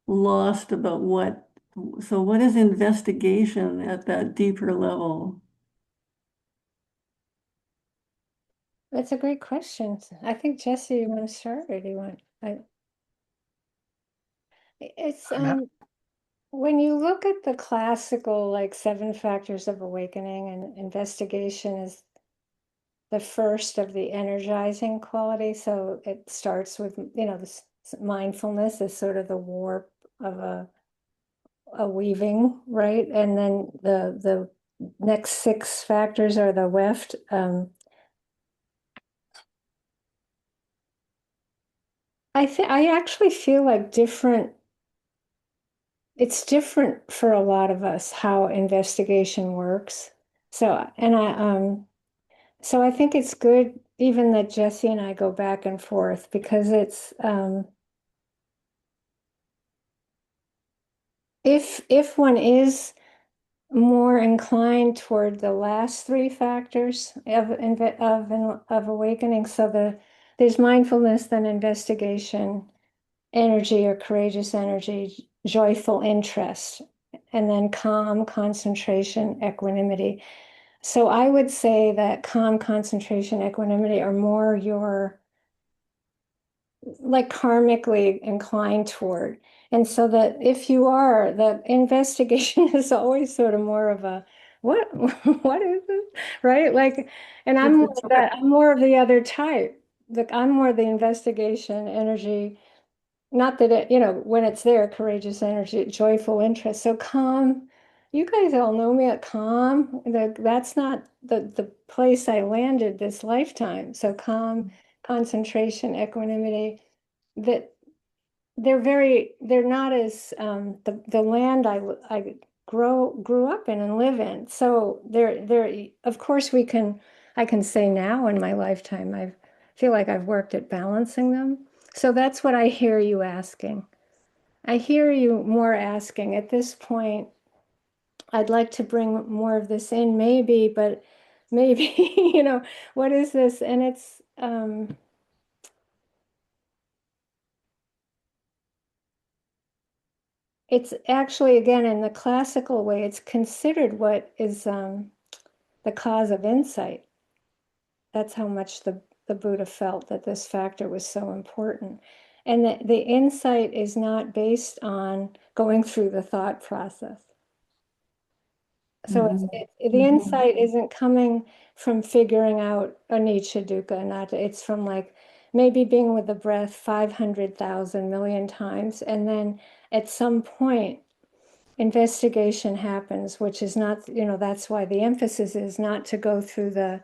lost about what is investigation at that deeper level? That's a great question. I think Jesse, you want to start, or do you want? It's when you look at the classical like 7 factors of awakening, and investigation is the first of the energizing quality. So it starts with, this mindfulness is sort of the warp of a weaving, right? And then the next 6 factors are the weft. I actually feel like it's different for a lot of us how investigation works. So I think it's good even that Jesse and I go back and forth, because it's if one is more inclined toward the last three factors of awakening. So there's mindfulness, then investigation, energy or courageous energy, joyful interest, and then calm, concentration, equanimity. So I would say that calm, concentration, equanimity are more your like karmically inclined toward. And so that if you are, the investigation is always sort of more of a what what is this? Right? Like, and I'm more of that, I'm more of the other type. I'm more the investigation energy, not that it, when it's there, courageous energy, joyful interest. So calm, you guys all know me at calm. That's not the place I landed this lifetime. So calm, concentration, equanimity, that they're not as the land I grew up in and live in. So they're of course I can say now in my lifetime I feel like I've worked at balancing them. So that's what I hear you asking. I hear you more asking at this point. I'd like to bring more of this in, maybe, but maybe, what is this? And it's actually, again, in the classical way, it's considered what is the cause of insight. That's how much the Buddha felt that this factor was so important. And that the insight is not based on going through the thought process. So the insight isn't coming from figuring out anicca, dukkha, anatta. It's from like maybe being with the breath 500,000 million times. And then at some point, investigation happens, which is not, that's why the emphasis is not to go through the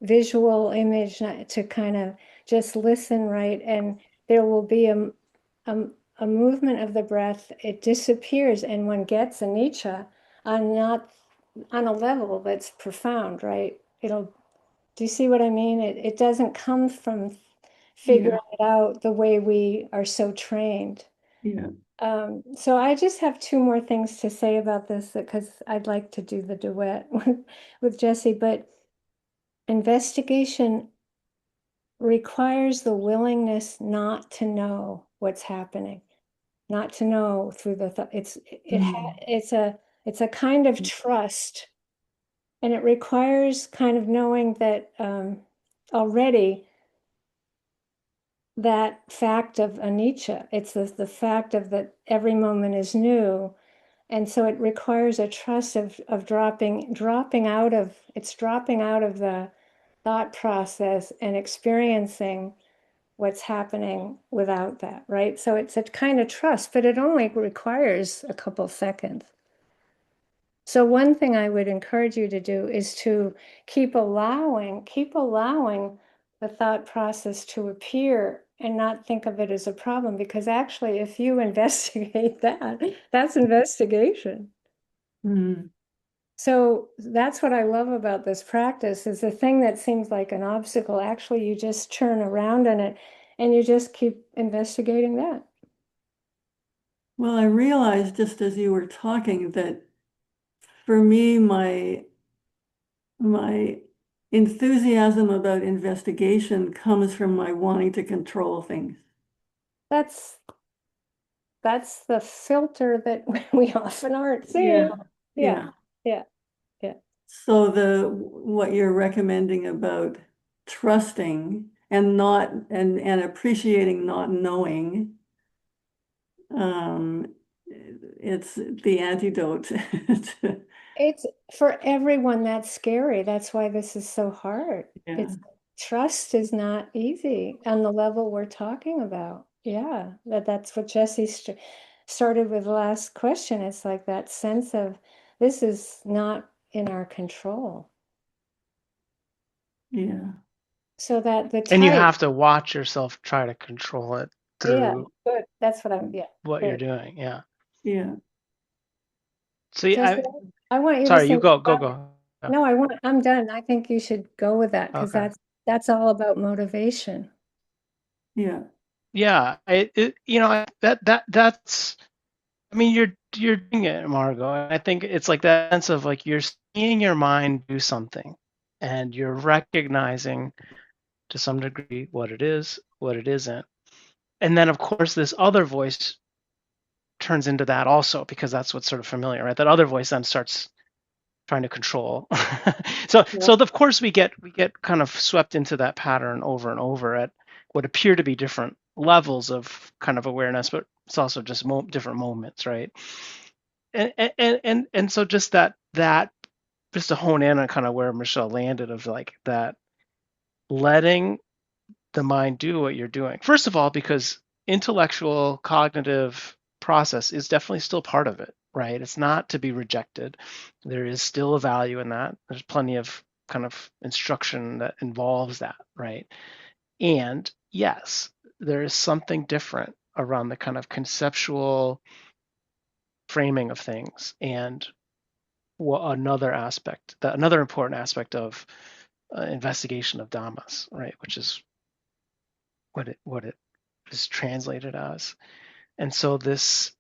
visual image, not to kind of just listen, right? And there will be a movement of the breath, it disappears, and one gets anicca on not on a level that's profound, right? Do you see what I mean? It doesn't come from figuring it out the way we are so trained. Yeah. So I just have two more things to say about this because I'd like to do the duet with Jesse, but investigation requires the willingness not to know what's happening, not to know through the thought. It's a kind of trust, and it requires kind of knowing that already that fact of anicca. It's the fact of that every moment is new. And so it requires a trust of dropping out of the thought process and experiencing what's happening without that, right? So it's a kind of trust, but it only requires a couple seconds. So one thing I would encourage you to do is to keep allowing the thought process to appear and not think of it as a problem, because actually if you investigate that, that's investigation. So that's what I love about this practice, is the thing that seems like an obstacle, actually you just turn around in it and you just keep investigating that. Well, I realized just as you were talking that for me, my enthusiasm about investigation comes from my wanting to control things. That's the filter that we often aren't seeing. Yeah. So what you're recommending about trusting and not and appreciating not knowing, it's the antidote. It's for everyone that's scary. That's why this is so hard. Yeah. Trust is not easy on the level we're talking about. Yeah, that's what Jesse started with the last question. It's like that sense of this is not in our control. Yeah. So that the And you type, have to watch yourself try to control it yeah, through good. That's what what you're good. doing. Yeah. Yeah. So Jesse, I want you to sorry, say, you go. Yeah. no, I'm done. I think you should go with that because Okay. that's all about motivation. Yeah. Yeah. That's I mean, you're doing it, Margot. I think it's like that sense of like you're seeing your mind do something, and you're recognizing to some degree what it is, what it isn't, and then of course this other voice turns into that also because that's what's sort of familiar, right? That other voice then starts trying to control. So Yep. of course we get kind of swept into that pattern over and over at what appear to be different levels of kind of awareness, but it's also just different moments, right? And so just that just to hone in on kind of where Michelle landed of like that letting the mind do what you're doing. First of all, because intellectual cognitive process is definitely still part of it, right? It's not to be rejected. There is still a value in that. There's plenty of kind of instruction that involves that, right? And yes, there is something different around the kind of conceptual framing of things and another important aspect of investigation of dhammas, right? Which is what it is translated as. And so this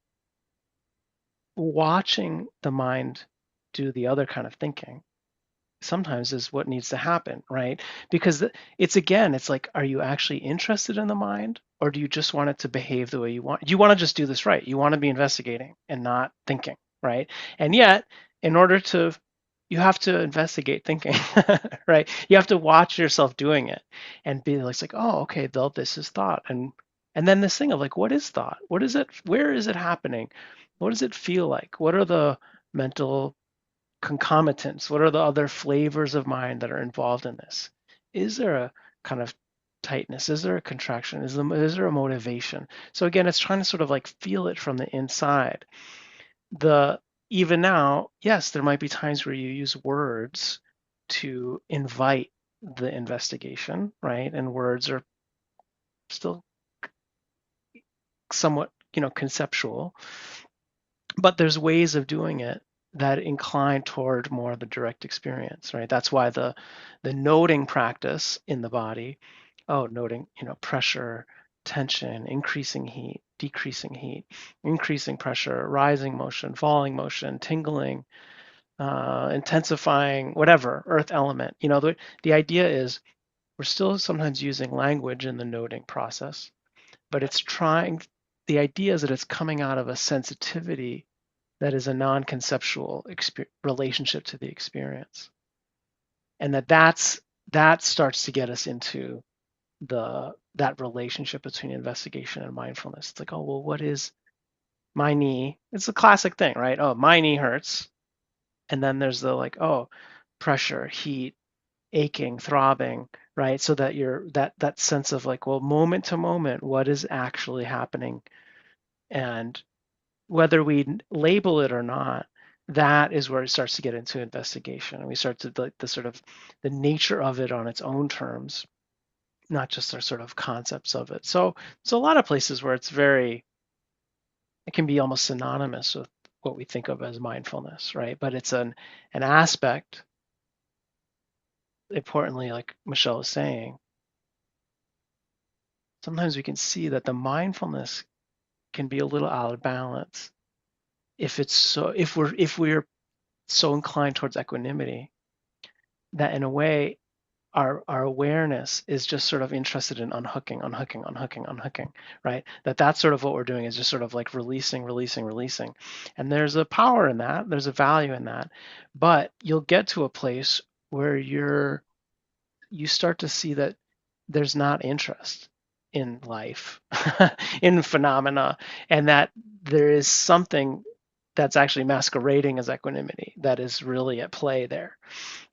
watching the mind do the other kind of thinking sometimes is what needs to happen, right? Because it's like, are you actually interested in the mind or do you just want it to behave the way you want? You want to just do this right. You want to be investigating and not thinking, right? And yet, in order to, you have to investigate thinking, right? You have to watch yourself doing it and be like, oh, okay, though this is thought. And then this thing of like, what is thought? What is it? Where is it happening? What does it feel like? What are the mental concomitants? What are the other flavors of mind that are involved in this? Is there a kind of tightness? Is there a contraction? Is there a motivation? So again, it's trying to sort of like feel it from the inside. The Even now, yes, there might be times where you use words to invite the investigation, right? And words are still somewhat, conceptual, but there's ways of doing it that incline toward more of the direct experience, right? That's why the noting practice in the body, noting, pressure, tension, increasing heat, decreasing heat, increasing pressure, rising motion, falling motion, tingling, intensifying, whatever, earth element. The idea is we're still sometimes using language in the noting process, but the idea is that it's coming out of a sensitivity that is a non-conceptual relationship to the experience, and that starts to get us into that relationship between investigation and mindfulness. It's like, oh well, what is my knee? It's a classic thing, right? Oh, my knee hurts, and then there's the like, oh, pressure, heat, aching, throbbing, right? So that that sense of like, well, moment to moment, what is actually happening, and whether we label it or not, that is where it starts to get into investigation, and we start to like the sort of the nature of it on its own terms, not just our sort of concepts of it. So a lot of places where it can be almost synonymous with what we think of as mindfulness, right? But it's an aspect, importantly, like Michelle was saying, sometimes we can see that the mindfulness can be a little out of balance if we're so inclined towards equanimity that in a way our awareness is just sort of interested in unhooking, unhooking, unhooking, unhooking, right? That's sort of what we're doing is just sort of like releasing, releasing, releasing. And there's a power in that, there's a value in that. But you'll get to a place where you start to see that there's not interest in life, in phenomena, and that there is something that's actually masquerading as equanimity that is really at play there.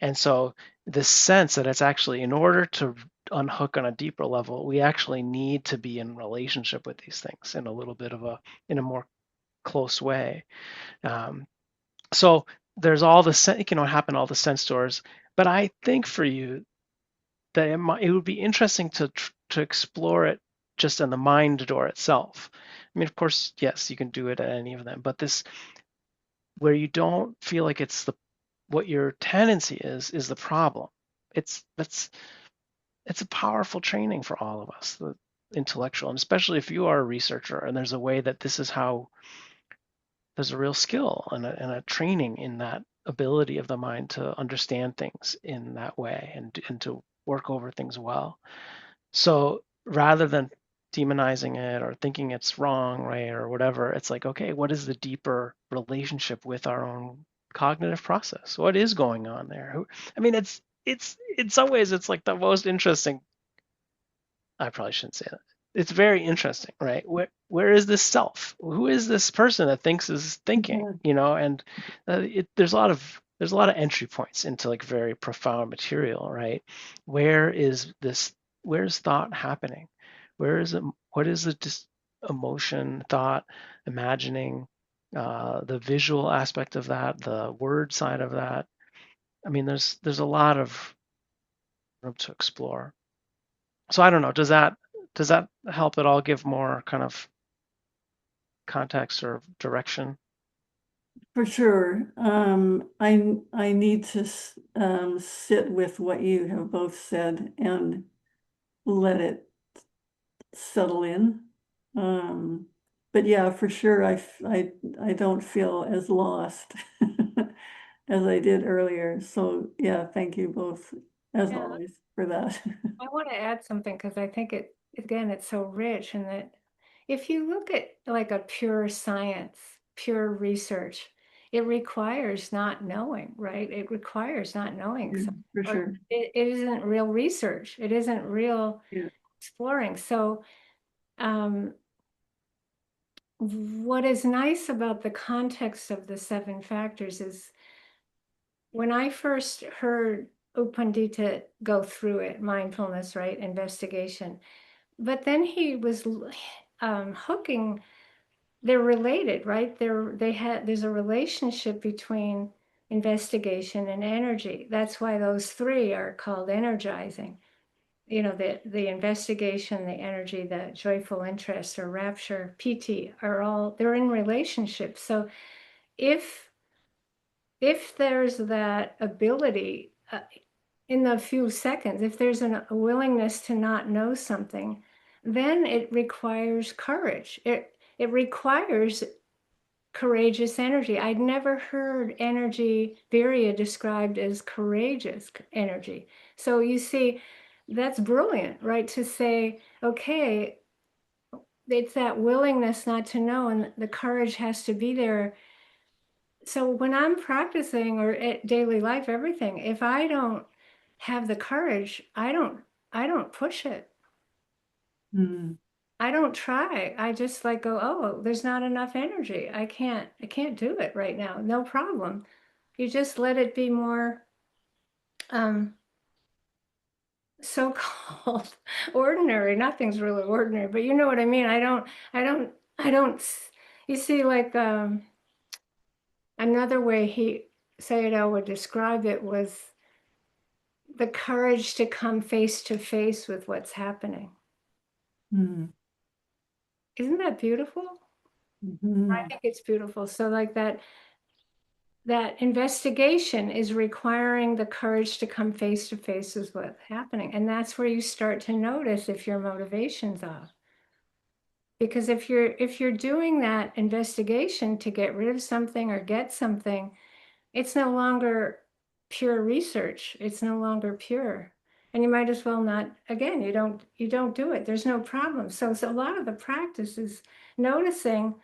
And so the sense that it's actually in order to unhook on a deeper level, we actually need to be in relationship with these things in a little bit of in a more close way. Um, so there's all the happen all the sense doors, but I think for you that it would be interesting to explore it just on the mind door itself. I mean, of course, yes, you can do it at any of them, but this where you don't feel like it's what your tendency is the problem. It's a powerful training for all of us, the intellectual, and especially if you are a researcher and there's a way that this is how there's a real skill and a training in that ability of the mind to understand things in that way and to work over things well. So rather than demonizing it or thinking it's wrong, right, or whatever, it's like, okay, what is the deeper relationship with our own cognitive process? What is going on there? I mean, it's in some ways it's like the most interesting. I probably shouldn't say that. It's very interesting, right? Where is this self? Who is this person that thinks is thinking? Mhm. You know, and there's a lot of entry points into like very profound material, right? Where is this? Where's thought happening? Where is it? What is the just emotion, thought, imagining, the visual aspect of that, the word side of that? I mean, there's a lot of room to explore. So I don't know. Does that help at all? Give more kind of context or direction? For sure. I need to sit with what you have both said and let it settle in. But yeah, for sure, I don't feel as lost as I did earlier. So yeah, thank you both, as Yeah, always, for that. I want to add something because I think again, it's so rich, and that if you look at like a pure science, pure research, it requires not knowing, right? It requires not knowing. Yeah, So, for or sure. it isn't real research. It isn't real Yeah. exploring. So, um, what is nice about the context of the seven factors is when I first heard U Pandita go through it, mindfulness, right, investigation, but then he was hooking. They're related, right? There's a relationship between investigation and energy. That's why those three are called energizing. You know, the investigation, the energy, the joyful interest or rapture, PT they're in relationship. So if there's that ability in the few seconds, if there's a willingness to not know something, then it requires courage. It requires courageous energy. I'd never heard energy, Virya, described as courageous energy. So you see, that's brilliant, right? To say, okay, it's that willingness not to know, and the courage has to be there. So when I'm practicing or at daily life, everything, if I don't have the courage, I don't push it. Mm. I don't try. I just like go, oh, there's not enough energy. I can't do it right now. No problem. You just let it be more um so-called ordinary. Nothing's really ordinary, but you know what I mean. I don't you see, like another way Sayadaw would describe it was the courage to come face to face with what's happening. Mm. Isn't that beautiful? I Mhm. think it's beautiful. So like that investigation is requiring the courage to come face to face with what's happening. And that's where you start to notice if your motivation's off. Because if you're doing that investigation to get rid of something or get something, it's no longer pure research. It's no longer pure. And you might as well not, again, you don't do it. There's no problem. So a lot of the practice is noticing,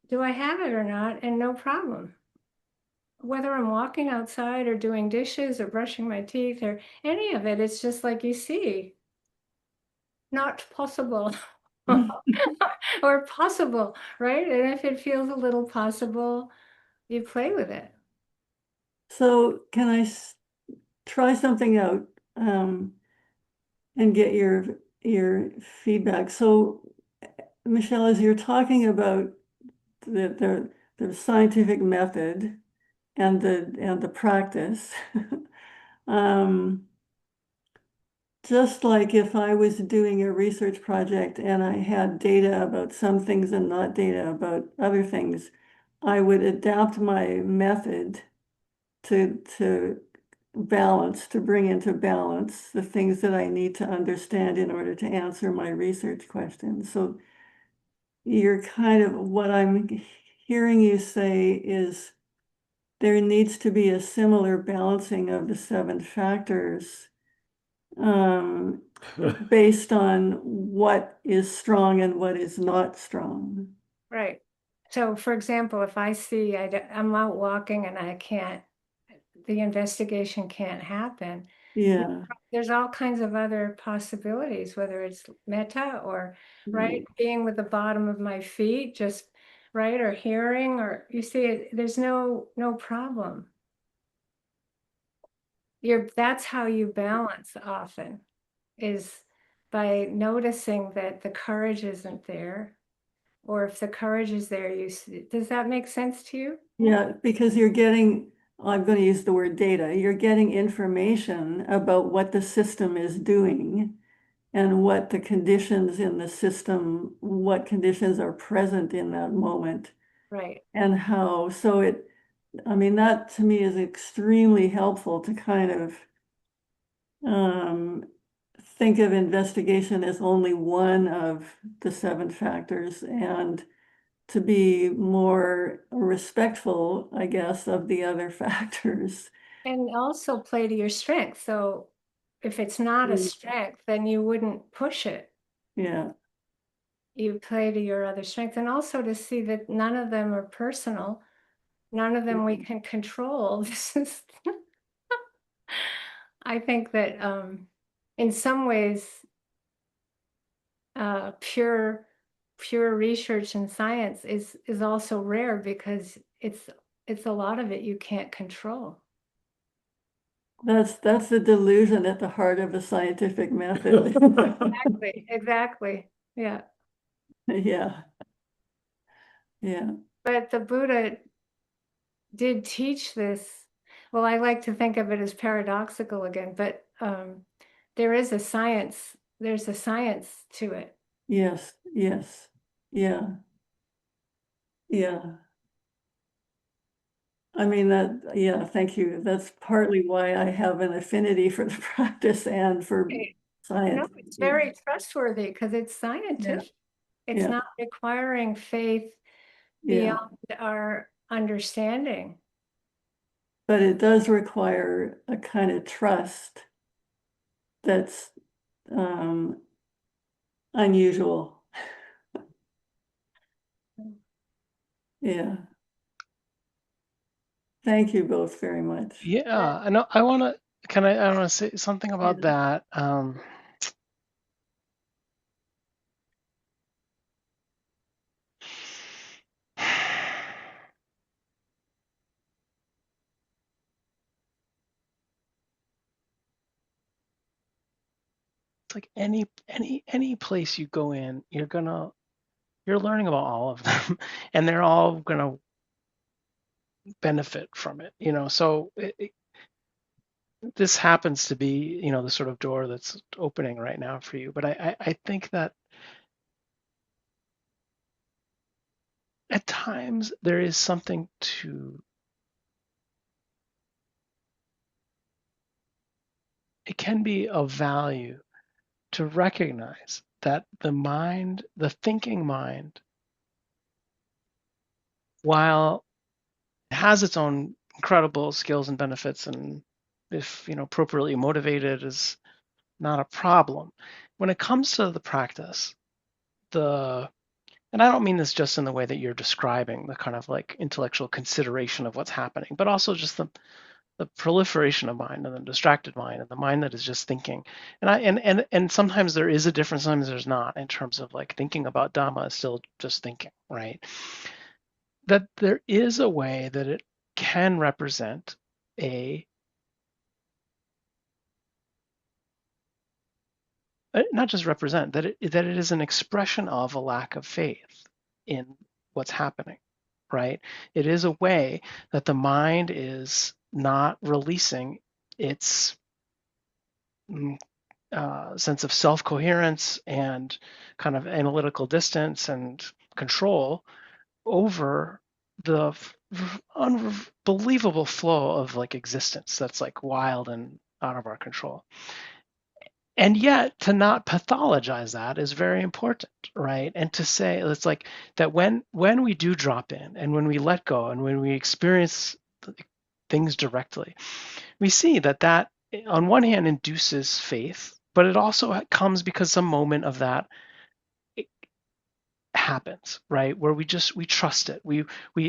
do I have it or not? And no problem. Whether I'm walking outside or doing dishes or brushing my teeth or any of it, it's just like you see, not possible or possible, right? And if it feels a little possible, you play with it. So can I try something out and get your feedback? So Michelle, as you're talking about the scientific method and the practice, um, just like if I was doing a research project and I had data about some things and not data about other things, I would adapt my method to balance, to bring into balance the things that I need to understand in order to answer my research questions. So you're kind of what I'm hearing you say is there needs to be a similar balancing of the 7 factors based on what is strong and what is not strong. Right. So for example, if I see I'm out walking and the investigation can't happen, Yeah. there's all kinds of other possibilities, whether it's metta or right, being with the bottom of my feet, just right, or hearing, or you see, there's no problem. That's how you balance often, is by noticing that the courage isn't there, or if the courage is there, does that make sense to you? Yeah, because you're getting, I'm going to use the word data, you're getting information about what the system is doing and what the conditions in the system, what conditions are present in that moment Right. and how. So I mean, that to me is extremely helpful to kind of think of investigation as only one of the 7 factors and to be more respectful, I guess, of the other factors. And also play to your strength. So if it's not a strength, then you wouldn't push it. Yeah. You play to your other strength, and also to see that none of them are personal. None of them we can control. This is, I think that in some ways, pure research and science is also rare because it's a lot of it you can't control. That's the delusion at the heart of a scientific method. Exactly. Yeah. Yeah. Yeah. But the Buddha did teach this. Well, I like to think of it as paradoxical again, but there's a science to it. Yes. Yes. Yeah. Yeah. I mean yeah, thank you. That's partly why I have an affinity for the practice and for No, science. it's Yeah. very trustworthy because it's Yeah. scientific. It's Yeah. not requiring faith Yeah. beyond our understanding. But it does require a kind of trust that's um, unusual. Yeah. Thank you both very much. Yeah, I know. I want to say something about Yeah. that. It's like any place you go in, you're learning about all of them, and they're all gonna benefit from it. So this happens to be, the sort of door that's opening right now for you. But I think that at times there is something to it can be of value to recognize that the thinking mind, while it has its own incredible skills and benefits, and if appropriately motivated, is not a problem. When it comes to the practice, and I don't mean this just in the way that you're describing the kind of like intellectual consideration of what's happening, but also just the proliferation of mind and the distracted mind and the mind that is just thinking. And sometimes there is a difference, sometimes there's not, in terms of like thinking about Dhamma is still just thinking, right? That there is a way that it can represent a not just represent that it is an expression of a lack of faith in what's happening, right? It is a way that the mind is not releasing its sense of self-coherence and kind of analytical distance and control over the unbelievable flow of like existence that's like wild and out of our control. and yet to not pathologize that is very important, right? And to say it's like that when we do drop in and when we let go and when we experience things directly, we see that that on one hand induces faith, but it also comes because some moment of that happens, right? Where we trust it. We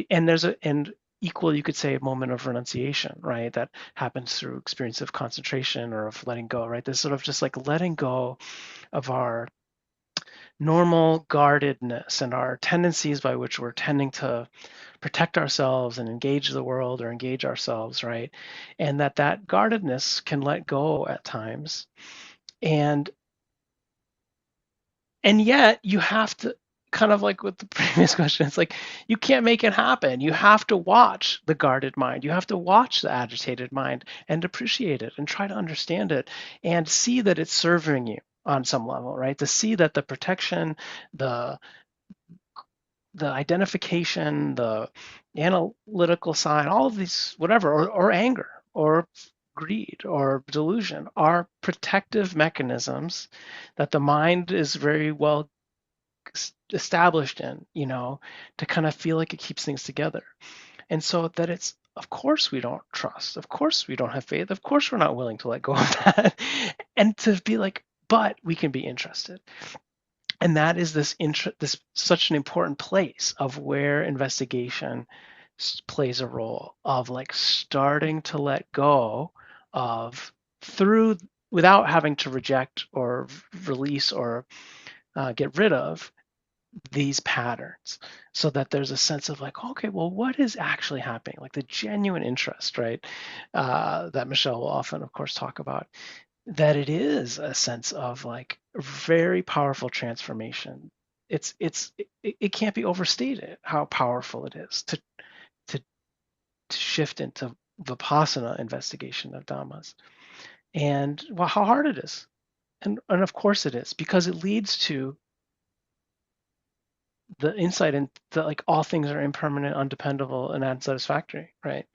and there's a and equal, you could say, a moment of renunciation, right? That happens through experience of concentration or of letting go, right? This sort of just like letting go of our normal guardedness and our tendencies by which we're tending to protect ourselves and engage the world or engage ourselves, right? And that guardedness can let go at times. And yet you have to, kind of like with the previous question, it's like you can't make it happen. You have to watch the guarded mind. You have to watch the agitated mind and appreciate it and try to understand it and see that it's serving you on some level, right? To see that the protection, the identification, the analytical side, all of these, whatever, or anger, or greed, or delusion, are protective mechanisms that the mind is very well established in, to kind of feel like it keeps things together. And so that it's, of course, we don't trust. Of course, we don't have faith. Of course, we're not willing to let go of that. And to be like, but we can be interested. And that is this such an important place of where investigation plays a role of like starting to let go of through without having to reject or release or get rid of these patterns, so that there's a sense of like, okay, well, what is actually happening, like the genuine interest, right? That Michelle will often of course talk about, that it is a sense of like very powerful transformation. It can't be overstated how powerful it is to, to shift into Vipassana investigation of Dhammas, and well, how hard it is. And of course it is, because it leads to the insight into like all things are impermanent, undependable, and unsatisfactory, right?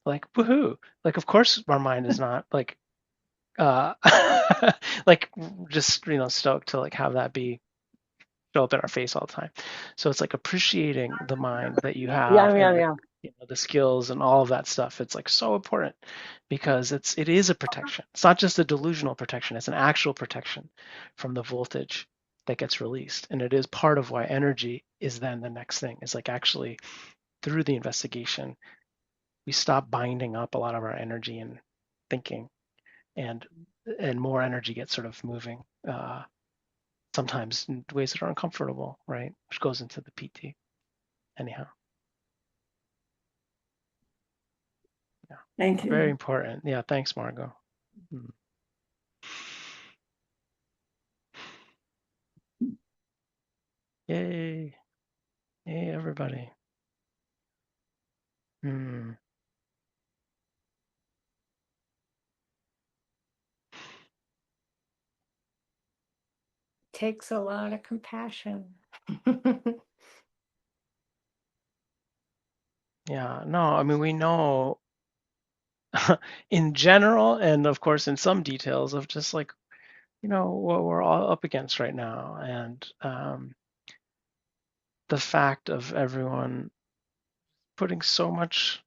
Like woohoo! Like of course our mind is not like uh like just stoked to like have that be show up in our face all the time. So it's like appreciating the mind that you have, and the skills and all of that stuff. It's like so important, because it is a protection. It's not just a delusional protection, it's an actual protection from the voltage that gets released. And it is part of why energy is then the next thing. Is like actually through the investigation, we stop binding up a lot of our energy and thinking, and more energy gets sort of moving, sometimes in ways that are uncomfortable, right? Which goes into the PT. Anyhow, yeah, Thank very you. important. Yeah, thanks, Margot. Hmm. Yay, yay, everybody. Hmm. Takes a lot of compassion. Yeah, no, I mean, we know in general, and of course in some details of just like, what we're all up against right now. And the fact of everyone putting so much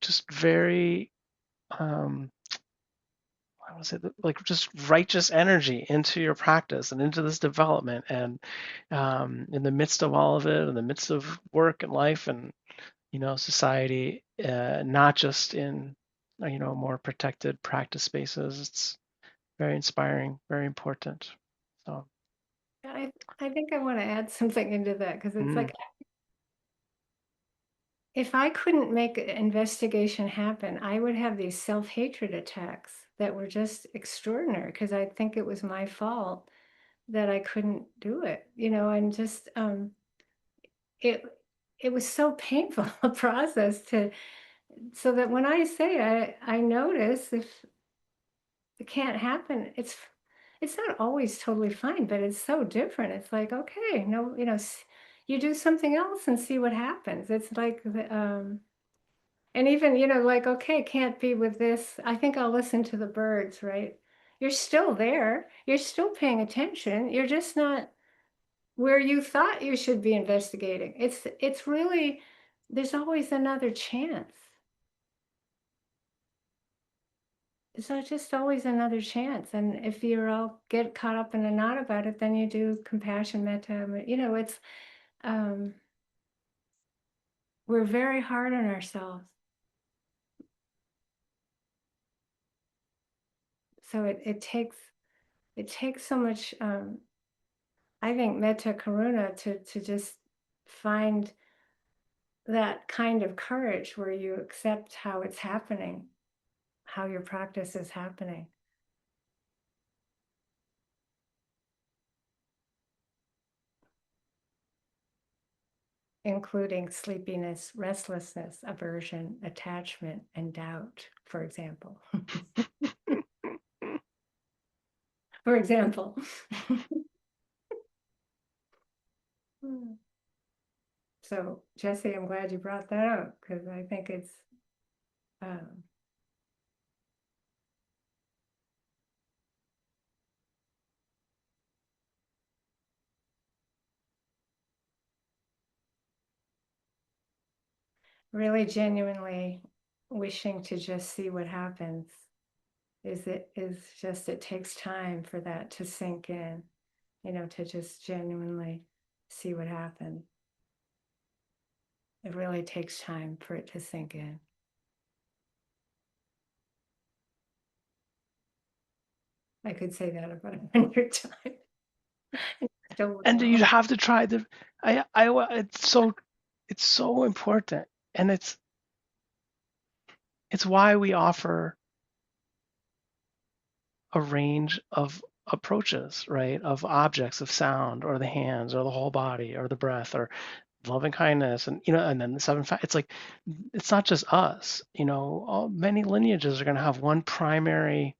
just very I want to say that, like just righteous energy into your practice and into this development, and in the midst of all of it, in the midst of work and life and society, not just in more protected practice spaces. It's very inspiring, very important. So I think I want to add something into that, because it's mm, like, if I couldn't make an investigation happen, I would have these self-hatred attacks that were just extraordinary, because I think it was my fault that I couldn't do it, and just it it was so painful a process to, so that when I say I notice if it can't happen, it's not always totally fine, but it's so different. It's like, okay, no, you do something else and see what happens. It's like And even, like, okay, can't be with this. I think I'll listen to the birds, right? You're still there. You're still paying attention. You're just not where you thought you should be investigating. It's really, there's always another chance. So just always another chance. And if you're all get caught up in a knot about it, then you do compassion, metta. It's um, we're very hard on ourselves. So it takes so much. I think metta karuna to just find that kind of courage where you accept how it's happening, how your practice is happening. Including sleepiness, restlessness, aversion, attachment, and doubt, for example. For example. So, Jesse, I'm glad you brought that up because I think it's um, really genuinely wishing to just see what happens. It takes time for that to sink in, to just genuinely see what happens. It really takes time for it to sink in. I could say that about 100 times. And you have to try the. It's so important, and it's why we offer a range of approaches, right? Of objects, of sound, or the hands, or the whole body, or the breath, or loving kindness, and and then the seven. It's like it's not just us. Many lineages are going to have one primary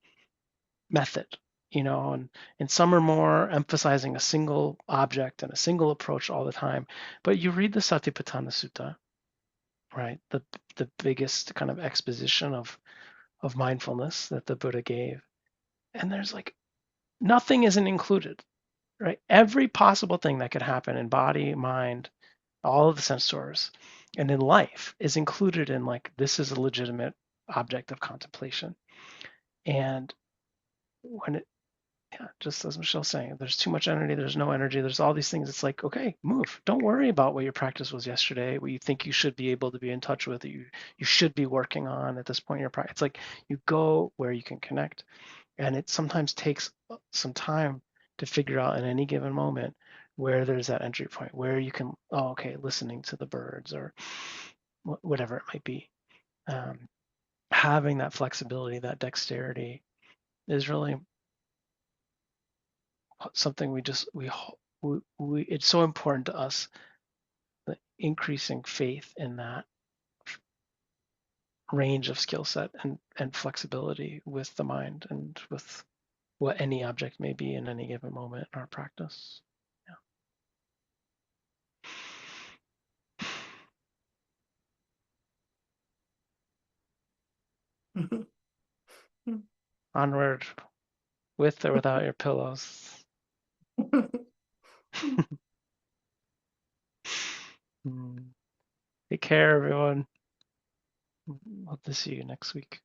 method. And some are more emphasizing a single object and a single approach all the time. But you read the Satipatthana Sutta, right? The biggest kind of exposition of mindfulness that the Buddha gave, and there's like nothing isn't included, right? Every possible thing that could happen in body, mind, all of the sense source, and in life is included in like this is a legitimate object of contemplation. And when it yeah, just as Michelle's saying, there's too much energy, there's no energy, there's all these things. It's like, okay, move. Don't worry about what your practice was yesterday, what you think you should be able to be in touch with, that you should be working on at this point in your practice. It's like you go where you can connect. And it sometimes takes some time to figure out in any given moment where there's that entry point, where you can, listening to the birds or whatever it might be. Having that flexibility, that dexterity is really something it's so important to us, the increasing faith in that range of skill set and flexibility with the mind and with what any object may be in any given moment in our practice. Onward, with or without your pillows. Take care, everyone. Hope to see you next week.